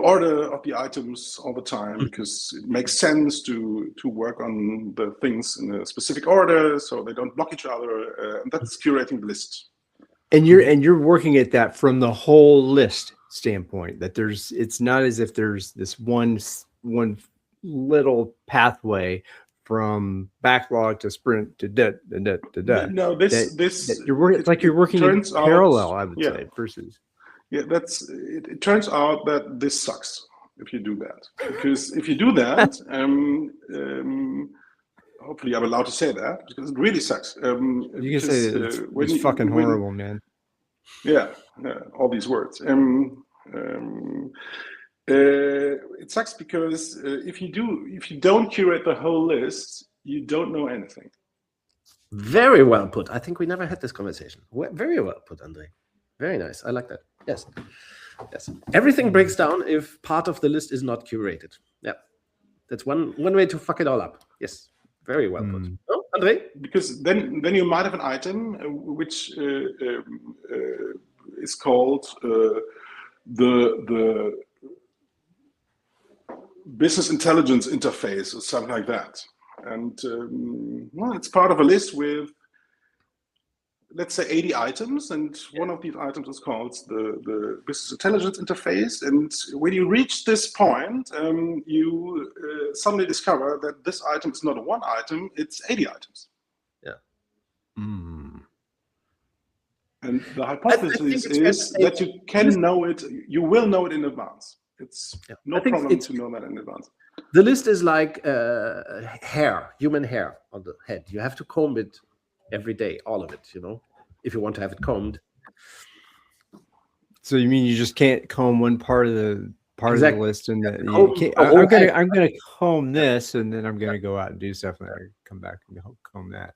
order of the items all the time, because it makes sense to work on the things in a specific order so they don't block each other, and that's curating the list. And you're working at that from the whole list standpoint, that it's not as if there's this one little pathway from backlog to sprint to No, you're working, it's like you're working in parallel, I would say, versus. Yeah, it turns out that this sucks if you do that, because if you do that, hopefully I'm allowed to say that, because it really sucks. You can say it's fucking horrible, man. Yeah, all these words. It sucks because if you don't curate the whole list, you don't know anything. Very well put. I think we never had this conversation. Very well put, André. Very nice. I like that. Yes. Everything breaks down if part of the list is not curated. Yeah, that's one way to fuck it all up. Yes. Very well put. Oh, André? Because then you might have an item which is called the business intelligence interface or something like that. And it's part of a list with, let's say, 80 items, and one of these items is called the business intelligence interface. And when you reach this point, you suddenly discover that this item is not one item, it's 80 items. Yeah. And the hypothesis is that you can know it, you will know it in advance. It's no problem to know that in advance. The list is like human hair on the head. You have to comb it every day, all of it, if you want to have it combed. So you mean you just can't comb one part of the list, and that I'm gonna comb this, and then I'm gonna go out and do stuff, and I come back and comb that.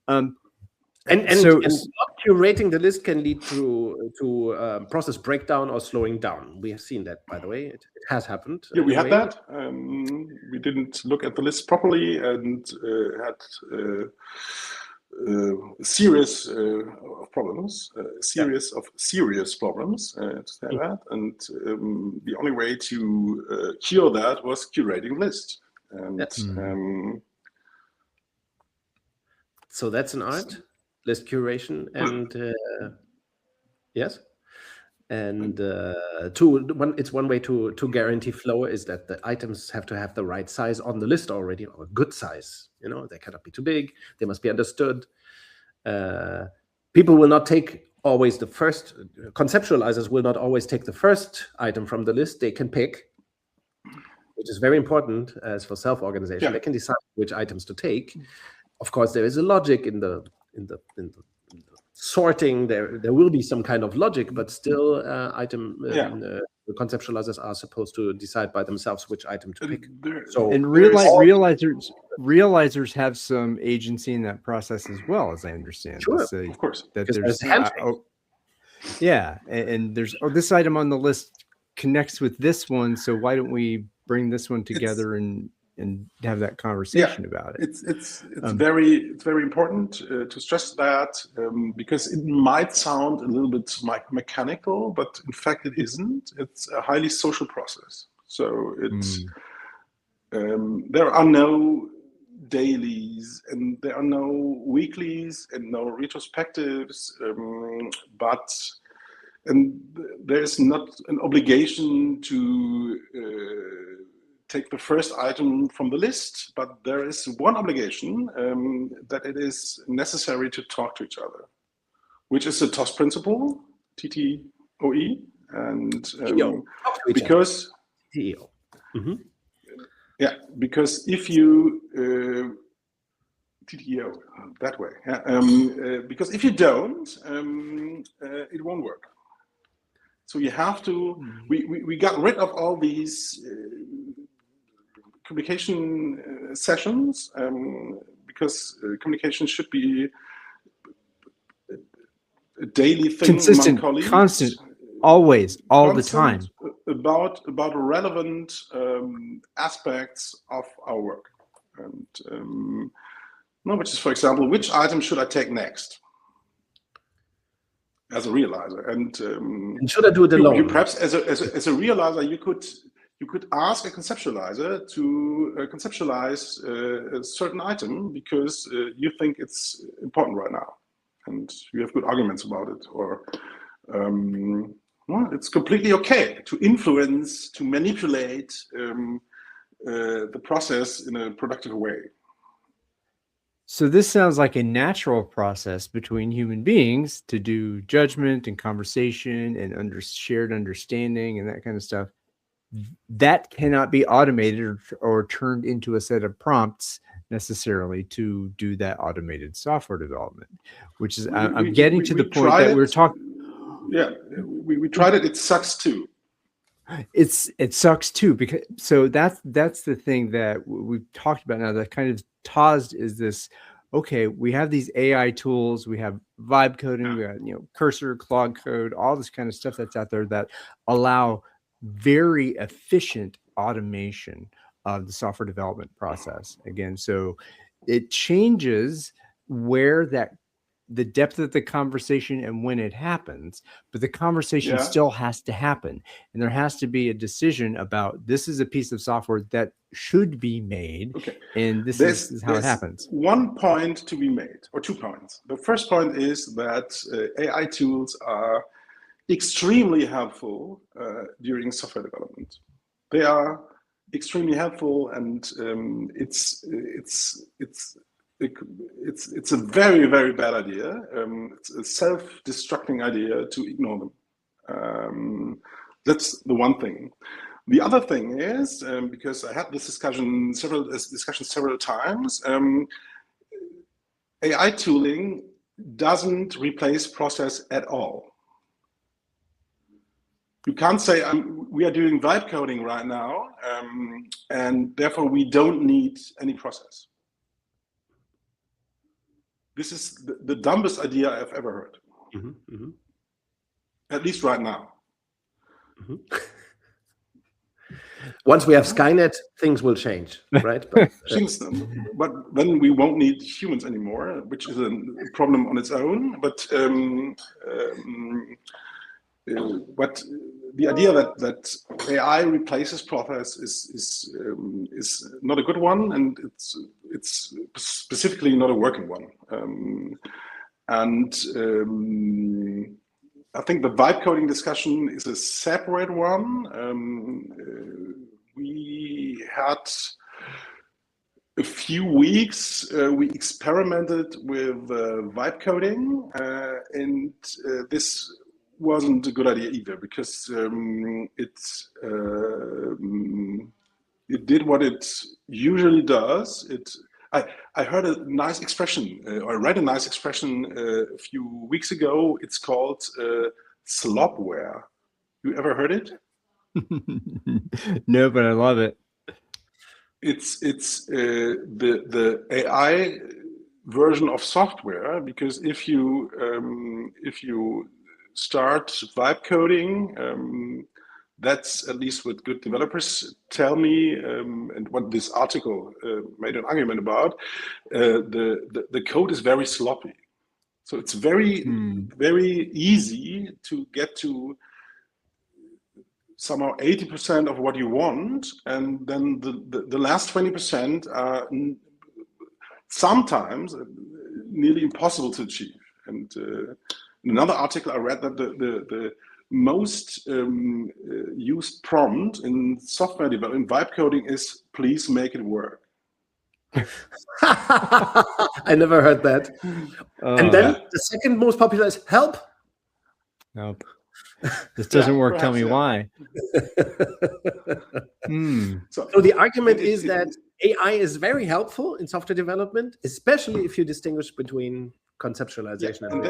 And not curating the list can lead to process breakdown or slowing down. We have seen that, by the way. It has happened. Yeah, we had that. We didn't look at the list properly and had a series of problems, of serious problems, to say that. And the only way to cure that was curating the list. And, so that's an art. List curation, and yes. And it's one way to guarantee flow is that the items have to have the right size on the list already, or a good size. They cannot be too big. They must be understood. People will not take always the first. Conceptualizers will not always take the first item from the list. They can pick, which is very important as for self-organization. They can decide which items to take. Of course, there is a logic in the sorting. There will be some kind of logic, but still, the conceptualizers are supposed to decide by themselves which item to pick. And realizers have some agency in that process as well, as I understand. Sure, of course. That there's and there's this item on the list connects with this one, so why don't we bring this one together and have that conversation about it? It's very important to stress that, because it might sound a little bit mechanical, but in fact it isn't. It's a highly social process. So it's there are no dailies and there are no weeklies and no retrospectives, and there's not an obligation to take the first item from the list, but there is one obligation, that it is necessary to talk to each other, which is the TOS principle, TTOE, and because because if you TTO that way, because if you don't, it won't work. So you have to. We got rid of all these communication sessions, because communication should be a daily thing, consistent, among colleagues, constant, always, all the time, about relevant aspects of our work, and which is, for example, which item should I take next as a realizer, and should I do it alone? You perhaps as a realizer you could ask a conceptualizer to conceptualize a certain item because you think it's important right now, and you have good arguments about it, or well, it's completely okay to influence, to manipulate the process in a productive way. So this sounds like a natural process between human beings to do judgment and conversation and shared understanding and that kind of stuff. That cannot be automated or turned into a set of prompts necessarily to do that automated software development, which is I'm getting to the point that we're talking. Yeah, we tried it. It sucks too. It sucks too, because so that's the thing that we've talked about now. That kind of TOSD is this. Okay, we have these AI tools. We have vibe coding. We have Cursor, Claude Code, all this kind of stuff that's out there that allow very efficient automation of the software development process. Again, so it changes where the depth of the conversation and when it happens, but the conversation still has to happen. And there has to be a decision about, this is a piece of software that should be made. Okay. And this is how it happens. One point to be made, or 2 points. The first point is that AI tools are extremely helpful during software development. They are extremely helpful, and it's a very, very bad idea. It's a self-destructing idea to ignore them. That's the one thing. The other thing is, because I had this discussion several times, AI tooling doesn't replace process at all. You can't say we are doing vibe coding right now, and therefore we don't need any process. This is the dumbest idea I've ever heard. Mm-hmm, mm-hmm. At least right now. Mm-hmm. Once we have Skynet, things will change, right? But then we won't need humans anymore, which is a problem on its own. But the idea that AI replaces process is not a good one, and it's specifically not a working one. I think the vibe coding discussion is a separate one. We had a few weeks, we experimented with vibe coding, and this wasn't a good idea either, because it did what it usually does. I heard a nice expression, or I read a nice expression a few weeks ago. It's called slopware. You ever heard it? No, but I love it. It's the AI version of software, because if you start vibe coding, that's at least what good developers tell me, and what this article made an argument about. The code is very sloppy, so it's very easy to get to somehow 80% of what you want, and then the last 20% are sometimes nearly impossible to achieve. And in another article I read that the most used prompt in software development, vibe coding, is "please make it work." I never heard that. And then the second most popular is help. Nope. This doesn't work. Perhaps, Tell me why. So the argument is that AI is very helpful in software development, especially if you distinguish between conceptualization and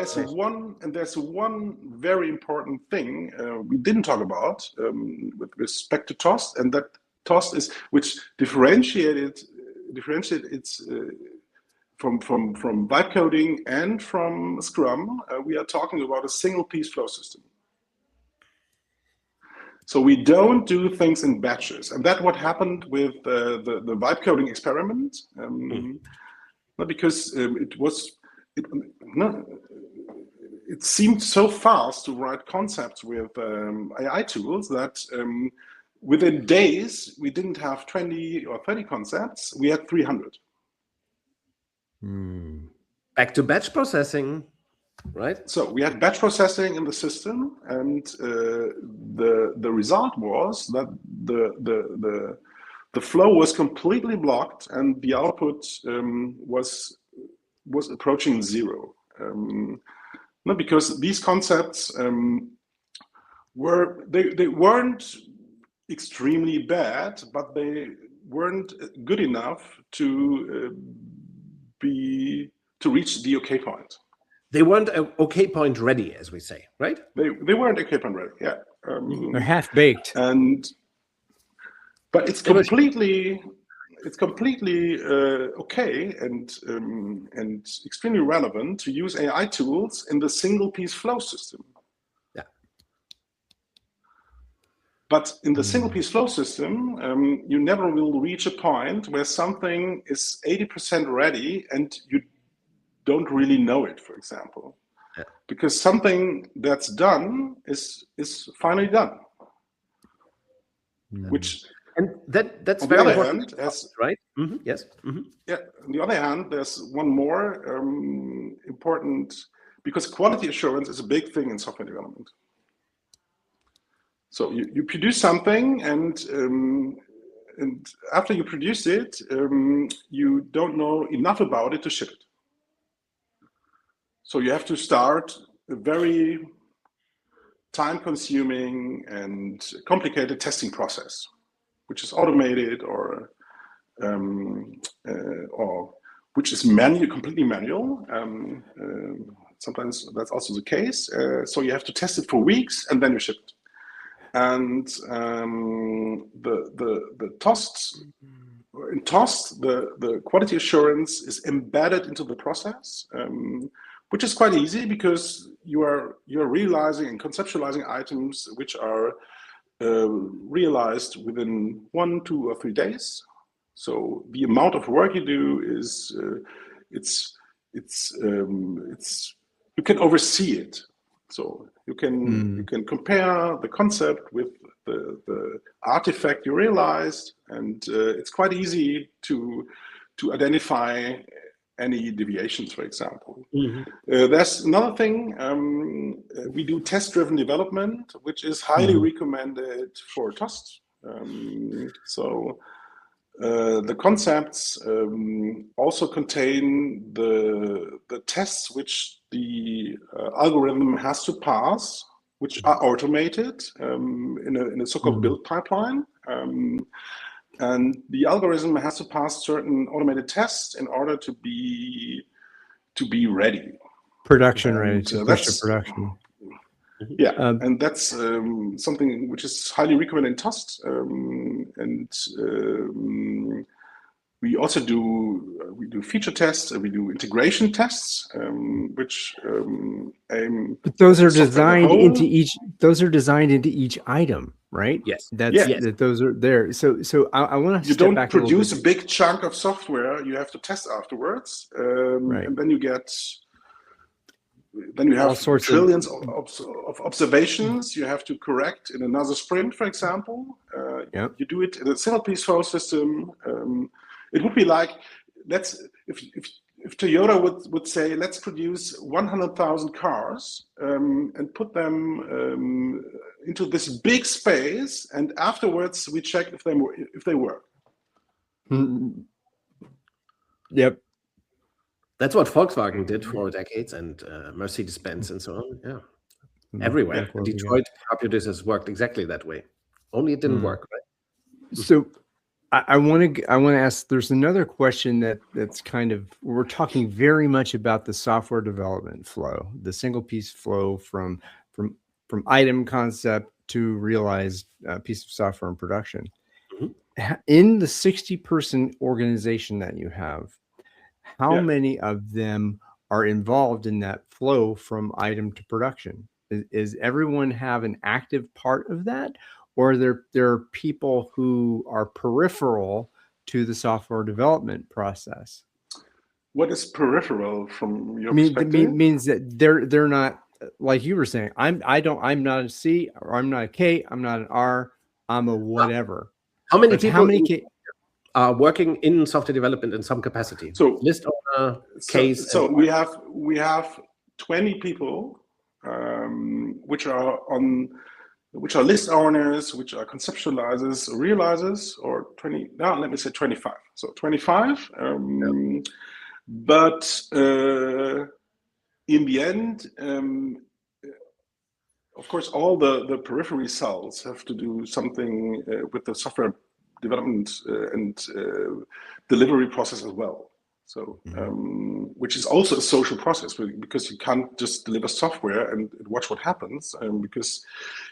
there's one very important thing we didn't talk about with respect to TOST, and that TOST is which differentiated its from vibe coding and from Scrum. We are talking about a single piece flow system. So we don't do things in batches, and that's what happened with the vibe coding experiment. Not because it seemed so fast to write concepts with AI tools that within days we didn't have 20 or 30 concepts; we had 300. Back to batch processing. Right. So we had batch processing in the system, and the result was that the flow was completely blocked, and the output was approaching zero. Not because these concepts weren't extremely bad, but they weren't good enough to reach the OK point. They weren't OK point ready, as we say, right? They weren't OK point ready. Yeah, they're half baked. But it's completely okay and extremely relevant to use AI tools in the single piece flow system. Yeah. But in the single piece flow system, you never will reach a point where something is 80% ready and you don't really know it, for example, because something that's done is finally done. Which, and that's on very the other important, hand, right? Yes. Yeah. On the other hand, there's one more important, because quality assurance is a big thing in software development. So you produce something, and after you produce it, you don't know enough about it to ship it. So you have to start a very time-consuming and complicated testing process, which is automated or which is completely manual. Sometimes that's also the case. So you have to test it for weeks, and then you ship it. And the TOST. In TOST, the quality assurance is embedded into the process, which is quite easy because you're realizing and conceptualizing items which are realized within 1, 2, or 3 days. So the amount of work you do is you can oversee it. So you can compare the concept with the artifact you realized, and it's quite easy to identify any deviations, for example. There's another thing. We do test-driven development, which is highly recommended for TOST. So the concepts also contain the tests which the algorithm has to pass, which are automated in a so-called build pipeline. And the algorithm has to pass certain automated tests in order to be ready. Production ready, to push to production. Yeah, and that's something which is highly recommended in TOST. We also do feature tests, we do integration tests, which aim. But those are designed into each. Those are designed into each item, right? Yes. That those are there. So I want to. You don't produce a big chunk of software. You have to test afterwards, right. And then you have all sorts trillions of observations you have to correct in another sprint, for example. You do it in a single piece file system. It would be like, if Toyota would say, let's produce 100,000 cars and put them into this big space, and afterwards we check if they work. Yep. That's what Volkswagen did for decades, and Mercedes-Benz and so on. Yeah, everywhere. Detroit car producers worked exactly that way. Only it didn't work, right? So I want to ask. There's another question that's kind of, we're talking very much about the software development flow, the single piece flow from item concept to realized piece of software in production. In the 60-person organization that you have, how many of them are involved in that flow from item to production? Is everyone have an active part of that, or there are people who are peripheral to the software development process? What is peripheral from your perspective? Means that they're not, like you were saying. I'm not a C, or I'm not a K, I'm not an R, I'm a whatever. How many people are working in software development in some capacity? So list owner, case. So we have 20 people which are list owners, which are conceptualizers, realizers, or 20. Now let me say 25. So 25. But in the end, of course, all the periphery cells have to do something with the software development and delivery process as well. So, which is also a social process, because you can't just deliver software and watch what happens, because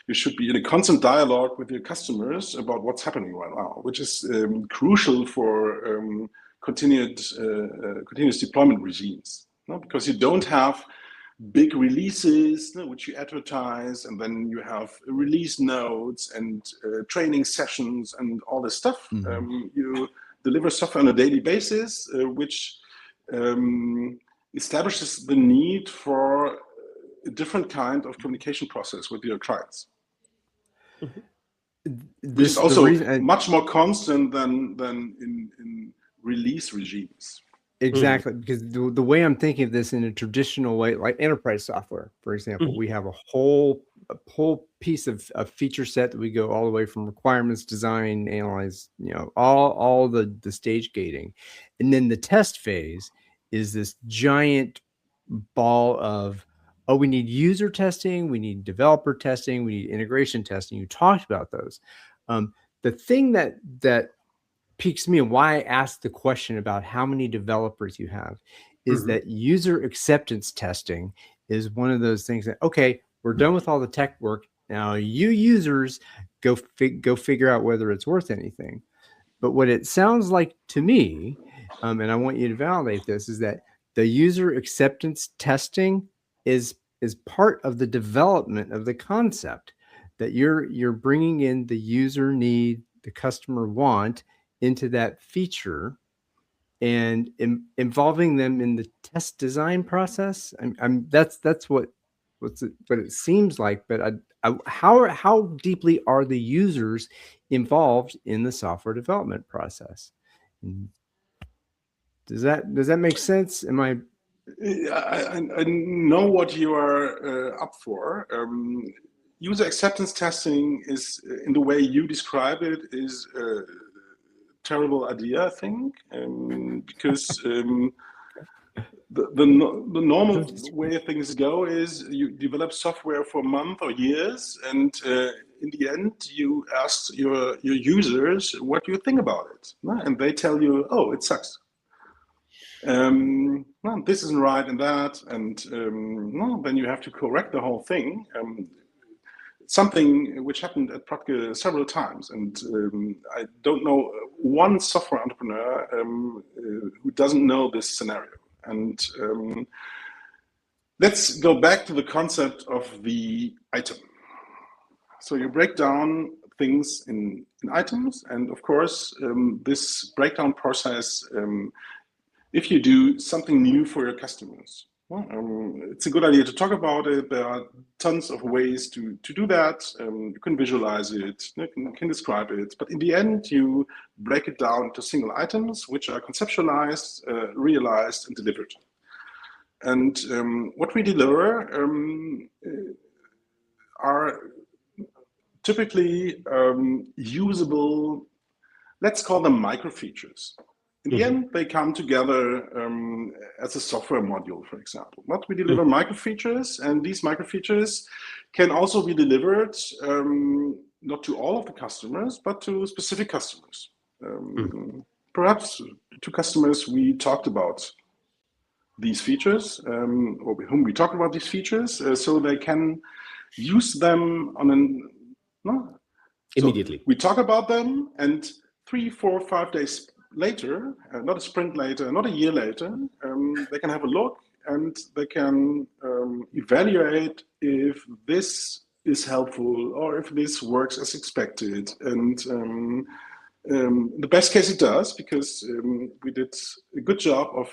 you should be in a constant dialogue with your customers about what's happening right now, which is crucial for continuous deployment regimes. No? Because you don't have big releases, which you advertise, and then you have release notes and training sessions and all this stuff. You deliver software on a daily basis, which establishes the need for a different kind of communication process with your clients. Which is also much more constant than in release regimes. Exactly, because the way I'm thinking of this in a traditional way, like enterprise software, for example, we have a whole piece of feature set that we go all the way from requirements, design, analyze, all the stage gating, and then the test phase is this giant ball of, we need user testing, we need developer testing, we need integration testing. You talked about those. The thing that piques me, and why I asked the question about how many developers you have, is that user acceptance testing is one of those things that, okay, we're done with all the tech work. Now you users go figure out whether it's worth anything. But what it sounds like to me, and I want you to validate this, is that the user acceptance testing is part of the development of the concept, that you're bringing in the user need, the customer want into that feature, and involving them in the test design process. That's what it seems like. But how deeply are the users involved in the software development process? Does that make sense? Am I? I know what you are up for. User acceptance testing is, in the way you describe it, is a terrible idea, I think, because the normal way things go is you develop software for months or years, and in the end you ask your users what you think about it, and they tell you, oh, it sucks. Well, this isn't right and that, and no, then you have to correct the whole thing. Something which happened at Pradtke several times, and I don't know one software entrepreneur who doesn't know this scenario. And let's go back to the concept of the item. So you break down things in items, and of course, this breakdown process, if you do something new for your customers, well, it's a good idea to talk about it. There are tons of ways to do that. You can visualize it, you can describe it, but in the end, you break it down into single items, which are conceptualized, realized, and delivered. And what we deliver are typically usable, let's call them micro features. In the end, they come together as a software module, for example. But we deliver micro features, and these micro features can also be delivered not to all of the customers, but to specific customers. Perhaps to customers we talked about these features, or with whom we talked about these features, so they can use them on immediately. So we talk about them, and 3, 4, 5 days later, not a sprint later, not a year later, they can have a look and they can evaluate if this is helpful or if this works as expected. And the best case it does, because we did a good job of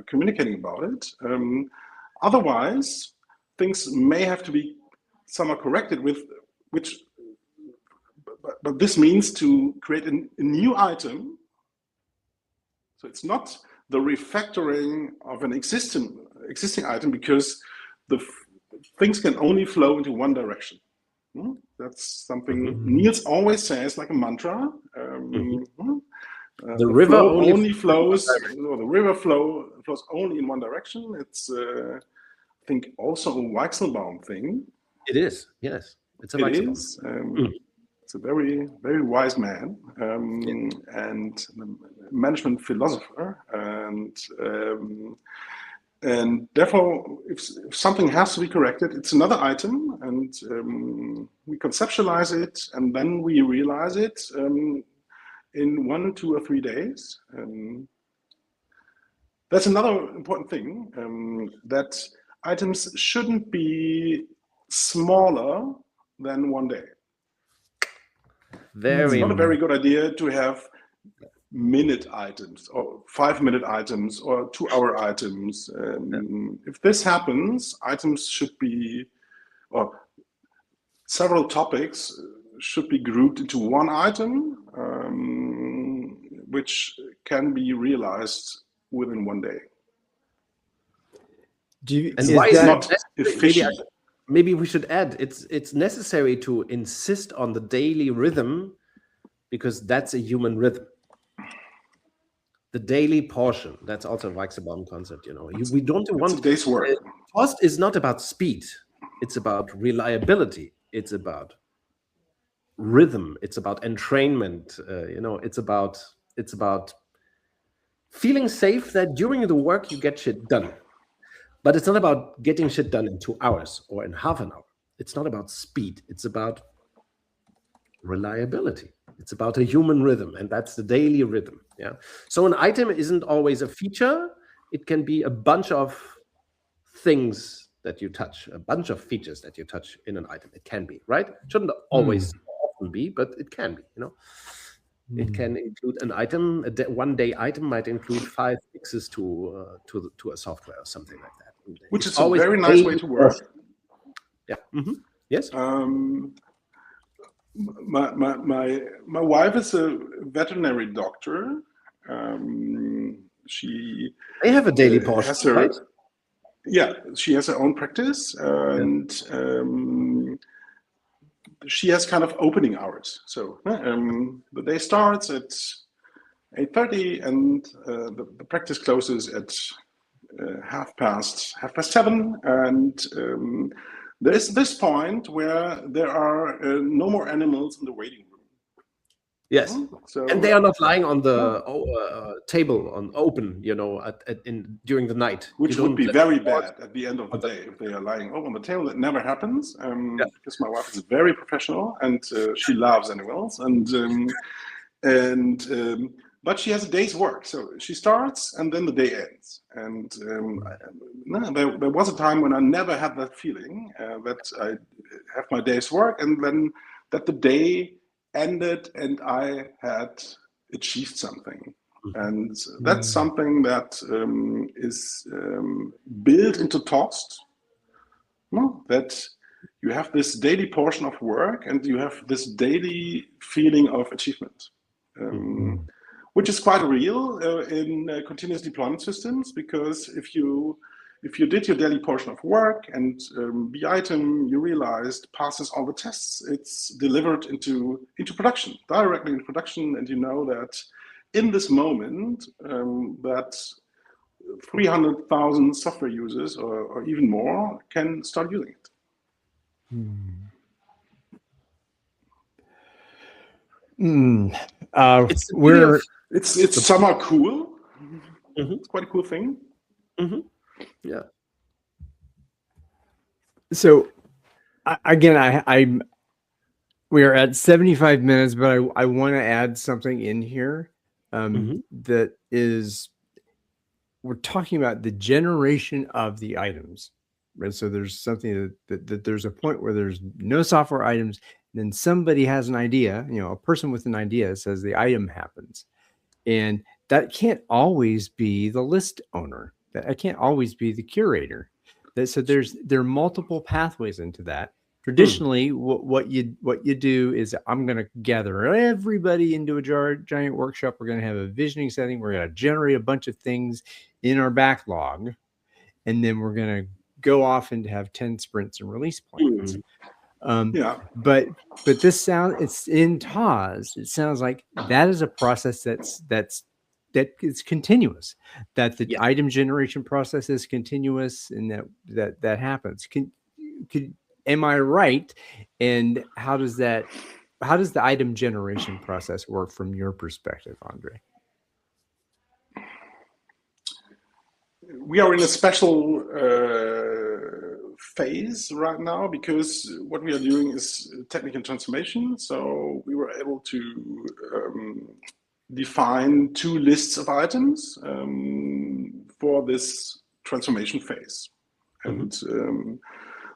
communicating about it. Otherwise, things may have to be somewhat corrected with which, but this means to create a new item. So it's not the refactoring of an existing item, because the things can only flow into one direction. That's something Niels always says, like a mantra. The river only flows, or the river flows only in one direction. It's, I think, also a Weichselbaum thing. It is, yes. It's a Weichselbaum. It's a very, very wise man, and a management philosopher, and therefore, if something has to be corrected, it's another item, and we conceptualize it, and then we realize it in 1, 2, or 3 days. That's another important thing, that items shouldn't be smaller than 1 day. It's not a very good idea to have minute items or 5-minute items or 2-hour items. If this happens, items should be, or several topics should be grouped into one item, which can be realized within 1 day. Why is not efficient? Maybe we should add, it's necessary to insist on the daily rhythm, because that's a human rhythm. The daily portion, that's also a Weichselbaum concept, we don't want a day's work. Cost is not about speed. It's about reliability. It's about rhythm. It's about entrainment. It's about feeling safe that during the work you get shit done. But it's not about getting shit done in 2 hours or in half an hour. It's not about speed. It's about reliability. It's about a human rhythm, and that's the daily rhythm. Yeah. So an item isn't always a feature. It can be a bunch of things that you touch, a bunch of features that you touch in an item. It can be, right? It shouldn't always often be, but it can be. It can include an item. A 1-day item might include 5 fixes to a software or something like that. Which is a very nice way to work. Yeah. Yes. My wife is a veterinary doctor. She They have a daily portion, has her, right? yeah, she has her own practice, and she has kind of opening hours. So the day starts at 8:30, and the practice closes at half past 7, and there is this point where there are no more animals in the waiting room. Yes. So, And they are not lying on the table on open, during the night. which would be very bad at the end of the day if they are lying on the table. That never happens, because my wife is very professional, and she loves animals, but she has a day's work. So she starts, and then the day ends. And there was a time when I never had that feeling that I have my day's work, and then that the day ended and I had achieved something. And that's something that is built into Toast, that you have this daily portion of work and you have this daily feeling of achievement, which is quite real in continuous deployment systems, because if you did your daily portion of work and the item you realized passes all the tests, it's delivered into production, directly into production, and you know that in this moment that 300,000 software users or even more can start using it. It's somehow cool. It's quite a cool thing. Yeah. So again, we are at 75 minutes, but I want to add something in here that is, we're talking about the generation of the items, right? So there's something that there's a point where there's no software items, and then somebody has an idea, a person with an idea says the item happens. And that can't always be the list owner. That can't always be the curator. So there are multiple pathways into that. Traditionally, what you do is, I'm going to gather everybody into a giant workshop. We're going to have a visioning setting. We're going to generate a bunch of things in our backlog, and then we're going to go off and have 10 sprints and release plans. But this it's in TOS. It sounds like that is a process that is continuous. That the item generation process is continuous, and that happens. Am I right? And how does the item generation process work from your perspective, Andre? We are in a special phase right now, because what we are doing is technical transformation. So we were able to define 2 lists of items for this transformation phase. And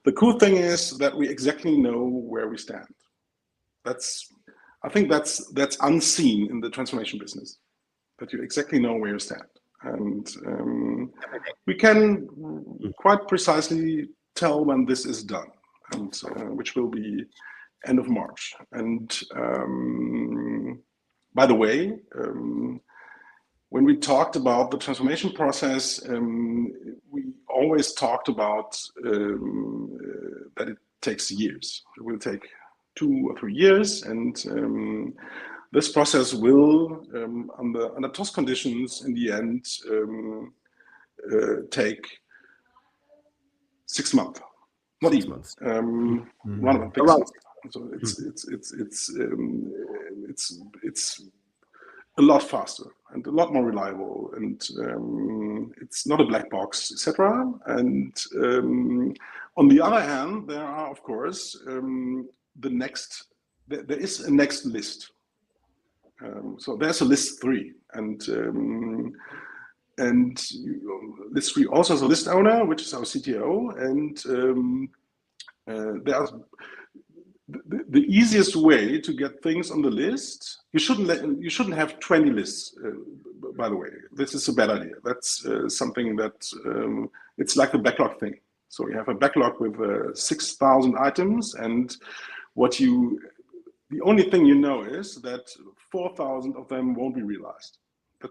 the cool thing is that we exactly know where we stand. I think that's unseen in the transformation business, that you exactly know where you stand. And we can quite precisely tell when this is done, and which will be end of March. And by the way, when we talked about the transformation process, we always talked about that it takes years. It will take 2 or 3 years, and this process will, under TOS conditions, in the end, take 6 months. Not 6 months. Around 6 months. So it's a lot faster and a lot more reliable, and it's not a black box, etc. And on the other hand, there are, of course, there is a next list. So there's a list 3, and list 3 also has a list owner, which is our CTO, and there's the easiest way to get things on the list. You shouldn't have 20 lists. By the way, this is a bad idea. That's something that it's like the backlog thing. So you have a backlog with 6,000 items, and the only thing you know is that 4,000 of them won't be realized.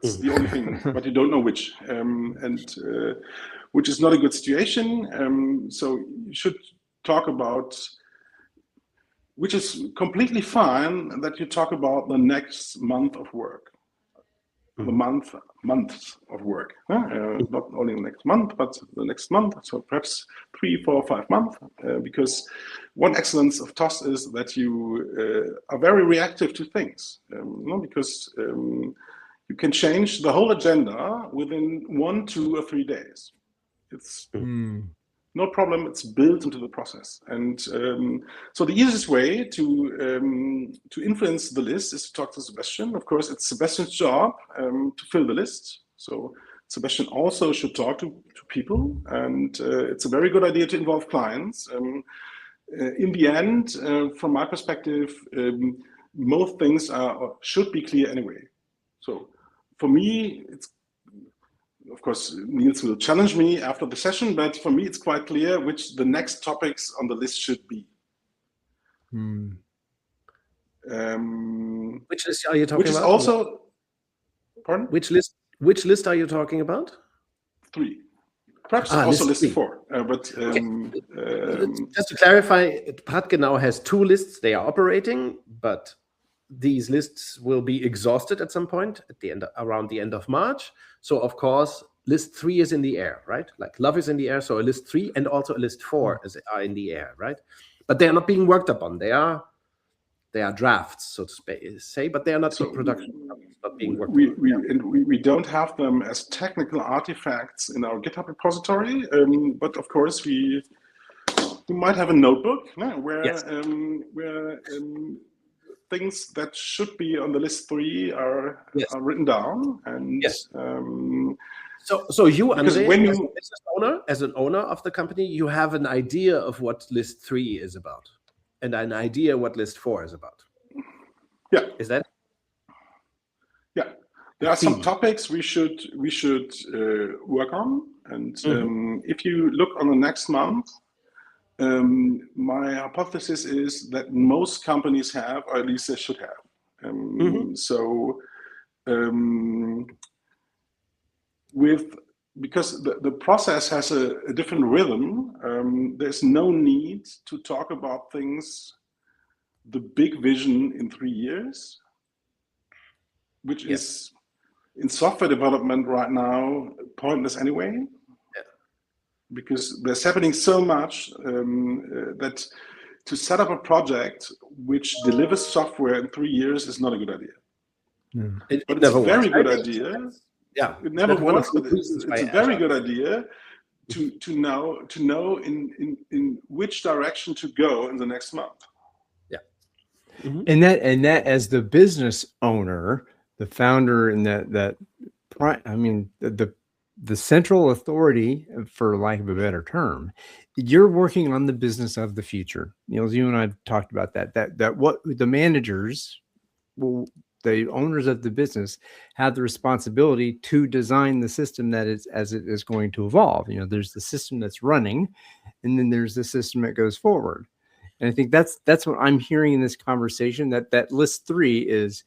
That's the only thing, but you don't know which, which is not a good situation. So you should talk about, which is completely fine, that you talk about the next month of work, the months of work, not only the next month, but the next month. So perhaps 3, 4, 5 months, because one excellence of TOS is that you are very reactive to things, because you can change the whole agenda within 1, 2, or 3 days. It's no problem. It's built into the process, and so the easiest way to influence the list is to talk to Sebastian. Of course, it's Sebastian's job to fill the list. So Sebastian also should talk to people, and it's a very good idea to involve clients. In the end, from my perspective, most things should be clear anyway. So for me, it's, of course, Niels will challenge me after the session, but for me, it's quite clear which the next topics on the list should be. Which list are you talking about? Which is also, pardon? Which list are you talking about? 3. Perhaps also list 4. Just to clarify, Pradtke now has 2 lists. They are operating, but these lists will be exhausted at some point at the end, around the end of March. So of course, list 3 is in the air, right? Like love is in the air. So a list 3 and also a list 4 are in the air, right? But they are not being worked upon. They are drafts, so to say, but they are not in production. Not being worked upon. We don't have them as technical artifacts in our GitHub repository, but of course we might have a notebook where things that should be on the list 3 are written down, and so you, André, as an owner of the company, you have an idea of what list 3 is about, and an idea what list 4 is about. Yeah, is that? Yeah, there are some topics we should work on, and if you look on the next month. My hypothesis is that most companies have, or at least they should have. So, because the process has a different rhythm, there's no need to talk about things, the big vision in 3 years, which is in software development right now pointless anyway. Because there's happening so much that to set up a project which delivers software in 3 years is not a good idea. But it's a very good idea. Yeah, it never was. It's a very good idea to know in which direction to go in the next month. Yeah, and that as the business owner, the founder, and the central authority, for lack of a better term, you're working on the business of the future. Niels, you and I talked about that what the managers, the owners of the business, have the responsibility to design the system that is as it is going to evolve. There's the system that's running, and then there's the system that goes forward. And I think that's what I'm hearing in this conversation, that list 3 is,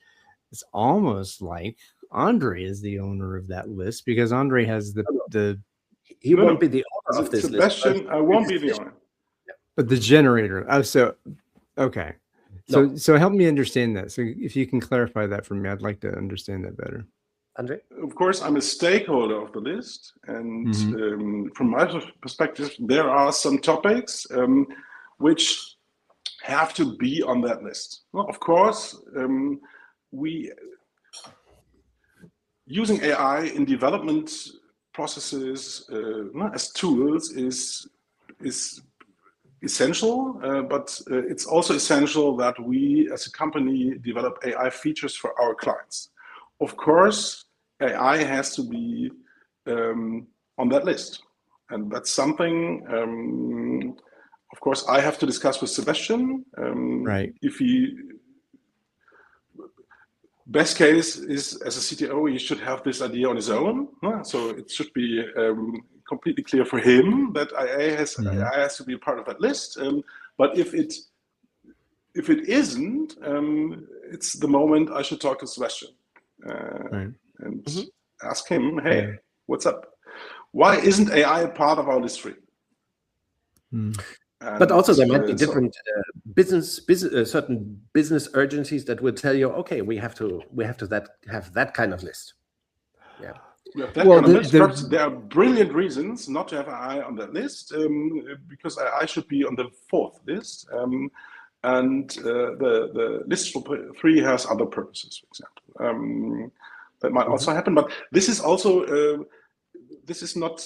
it's almost like André is the owner of that list, because André has he won't be the owner of this Sebastian, list. I won't be the owner. But the generator. Oh, so okay. So help me understand that. So if you can clarify that for me, I'd like to understand that better. André? Of course, I'm a stakeholder of the list, and from my perspective, there are some topics which have to be on that list. Well, of course, using AI in development processes as tools is essential, but it's also essential that we as a company develop AI features for our clients. Of course, AI has to be on that list, and that's something, of course, I have to discuss with Sebastian. Right. If best case is, as a CTO, he should have this idea on his own. So it should be completely clear for him that AI has to be a part of that list. But if it isn't, it's the moment I should talk to Sebastian. Right. And ask him, hey, what's up? Why isn't AI a part of our list tree? But also there might be different certain business urgencies that would tell you, okay, we have to have that kind of list. Yeah. We have that kind of list. Perhaps there are brilliant reasons not to have AI on that list, because AI should be on the 4th list, and the list for 3 has other purposes, for example. That might also happen, but this is also this is not,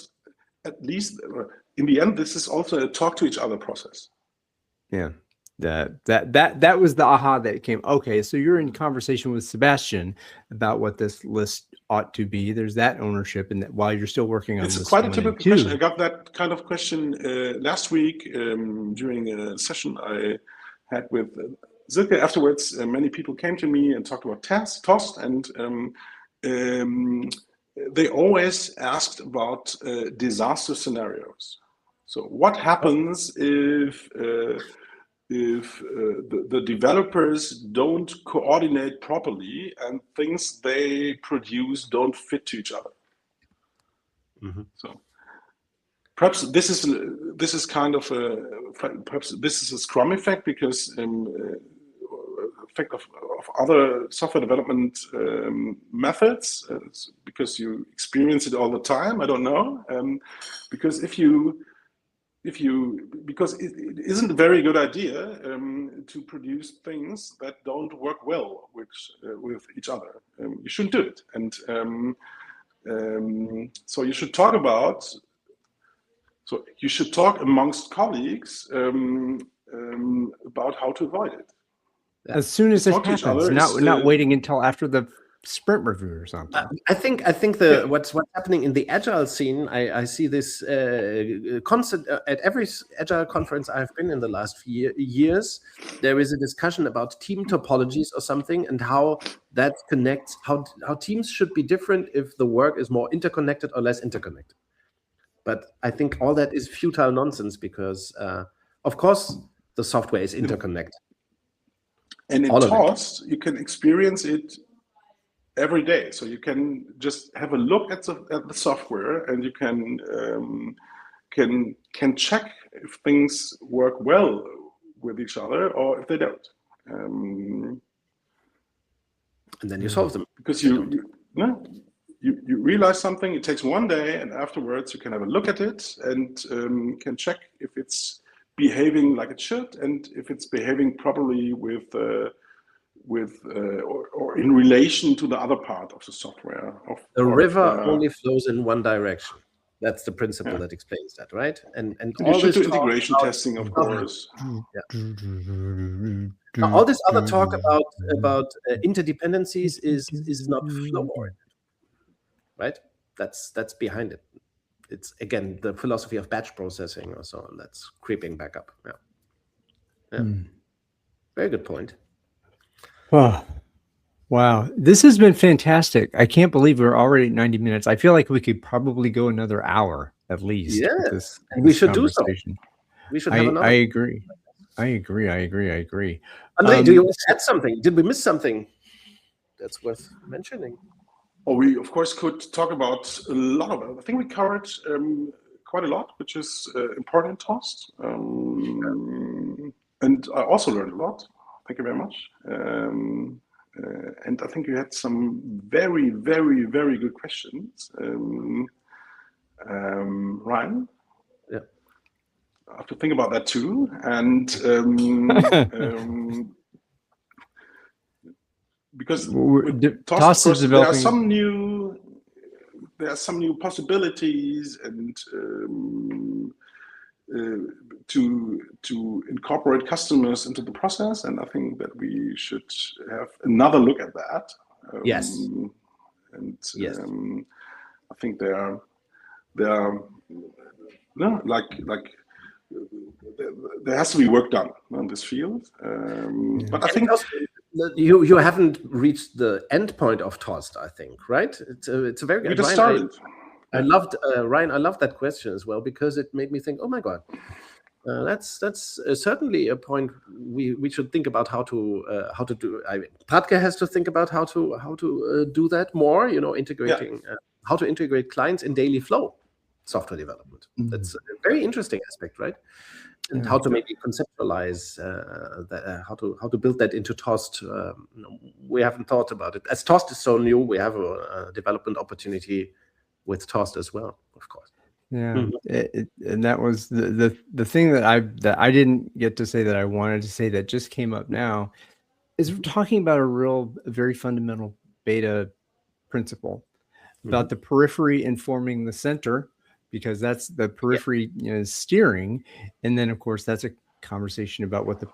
at least in the end, this is also a talk to each other process. Yeah. That was the aha that came. Okay, so you're in conversation with Sebastian about what this list ought to be. There's that ownership, and that while you're still working on it's this, quite a typical question. I got that kind of question last week during a session I had with Silke. Afterwards, many people came to me and talked about TOST, and they always asked about disaster scenarios. So what happens if the developers don't coordinate properly and things they produce don't fit to each other? So perhaps this is kind of perhaps this is a Scrum effect, because effect of other software development methods, because you experience it all the time. I don't know, because because it isn't a very good idea to produce things that don't work well with each other. You shouldn't do it, and so you should talk about. So you should talk amongst colleagues about how to avoid it. As soon as it happens, not waiting until after the sprint review or something. I think what's happening in the agile scene. I see this constant at every agile conference I've been in the last few years. There is a discussion about team topologies or something, and how that connects, how teams should be different if the work is more interconnected or less interconnected. But I think all that is futile nonsense, because of course the software is interconnected. And in TOST, you can experience it every day. So you can just have a look at the software, and you can check if things work well with each other or if they don't. And then you solve them. Because you realize something, it takes one day, and afterwards you can have a look at it and can check if it's behaving like it should, and if it's behaving properly with or in relation to the other part of the software. The river only flows in one direction. That's the principle that explains that, right? And all this this integration testing, of course. Now, all this other talk about interdependencies is not flow oriented, right? That's behind it. It's again the philosophy of batch processing or so on that's creeping back up. Yeah. Very good point. Oh, wow. This has been fantastic. I can't believe we're already at 90 minutes. I feel like we could probably go another hour at least. Yes, and we should do so. We should have another. I agree. André, do you want to add something? Did we miss something that's worth mentioning? Oh, we of course could talk about a lot of it. I think we covered quite a lot, which is important to us. And I also learned a lot. Thank you very much. And I think you had some very, very, very good questions. Ryan? Yeah. I have to think about that too. And because TOST is developing. There are some new possibilities, and to incorporate customers into the process, and I think that we should have another look at that. Yes. And yes. I think there are there has to be work done on this field. But I think you haven't reached the end point of TOST, I think, right? It's a very good. We just started. I loved Ryan. I loved that question as well, because it made me think, oh my God, That's certainly a point we should think about how to do. I mean, Pradtke has to think about how to do that more. Integrating how to integrate clients in daily flow software development. That's a very interesting aspect, right? And how to maybe conceptualize how to build that into Toast. We haven't thought about it. As Toast is so new, we have a development opportunity with Toast as well, of course. Yeah, and that was the thing that I didn't get to say that I wanted to say that just came up now, is we're talking about a very fundamental beta principle about the periphery informing the center, because that's the periphery is steering, and then of course that's a conversation about what the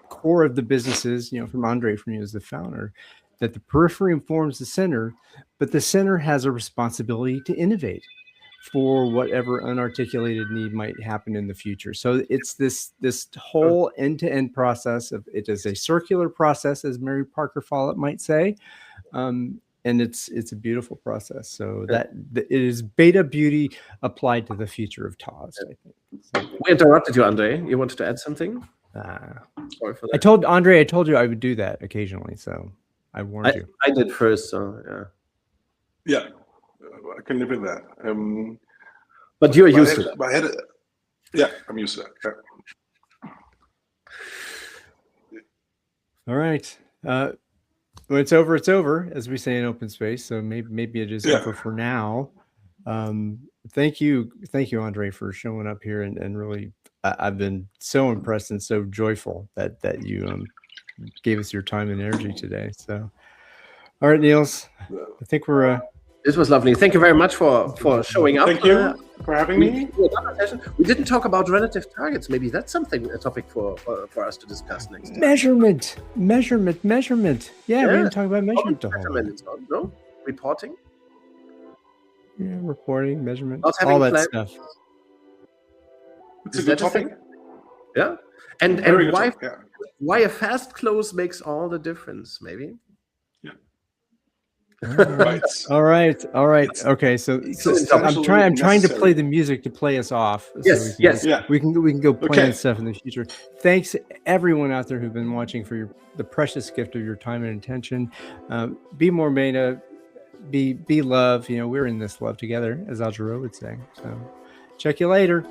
core of the business is. From Andre, from you as the founder, that the periphery informs the center, but the center has a responsibility to innovate for whatever unarticulated need might happen in the future. So it's this whole end-to-end process of, it is a circular process, as Mary Parker Follett might say, and it's a beautiful process. So that it is beta beauty applied to the future of Toast, I think. So. We interrupted you, Andre. You wanted to add something? Sorry for that. I told you I would do that occasionally, so I warned you. I did first, so yeah. I can live with that. But you're used to that. Yeah, I'm used to that. Yeah. All right. When it's over, it's over, as we say in open space. So maybe it is over for now. Thank you, Andre, for showing up here and really, I've been so impressed and so joyful that you gave us your time and energy today. So, all right, Niels, I think we're. This was lovely. Thank you very much for showing up. Thank you for having me. We didn't talk about relative targets. Maybe that's a topic for us to discuss next time. Measurement. Yeah, we didn't talk about measurement. No? Reporting? Yeah, reporting, measurement, all that stuff. It's a good topic. Yeah. And why a fast close makes all the difference, maybe. Right. All right. Okay, so I'm trying to play the music to play us off. Yes, we can go plan stuff in the future. Thanks everyone out there who've been watching for the precious gift of your time and attention. Be more beta, be love. We're in this love together, as Algero would say. So check you later.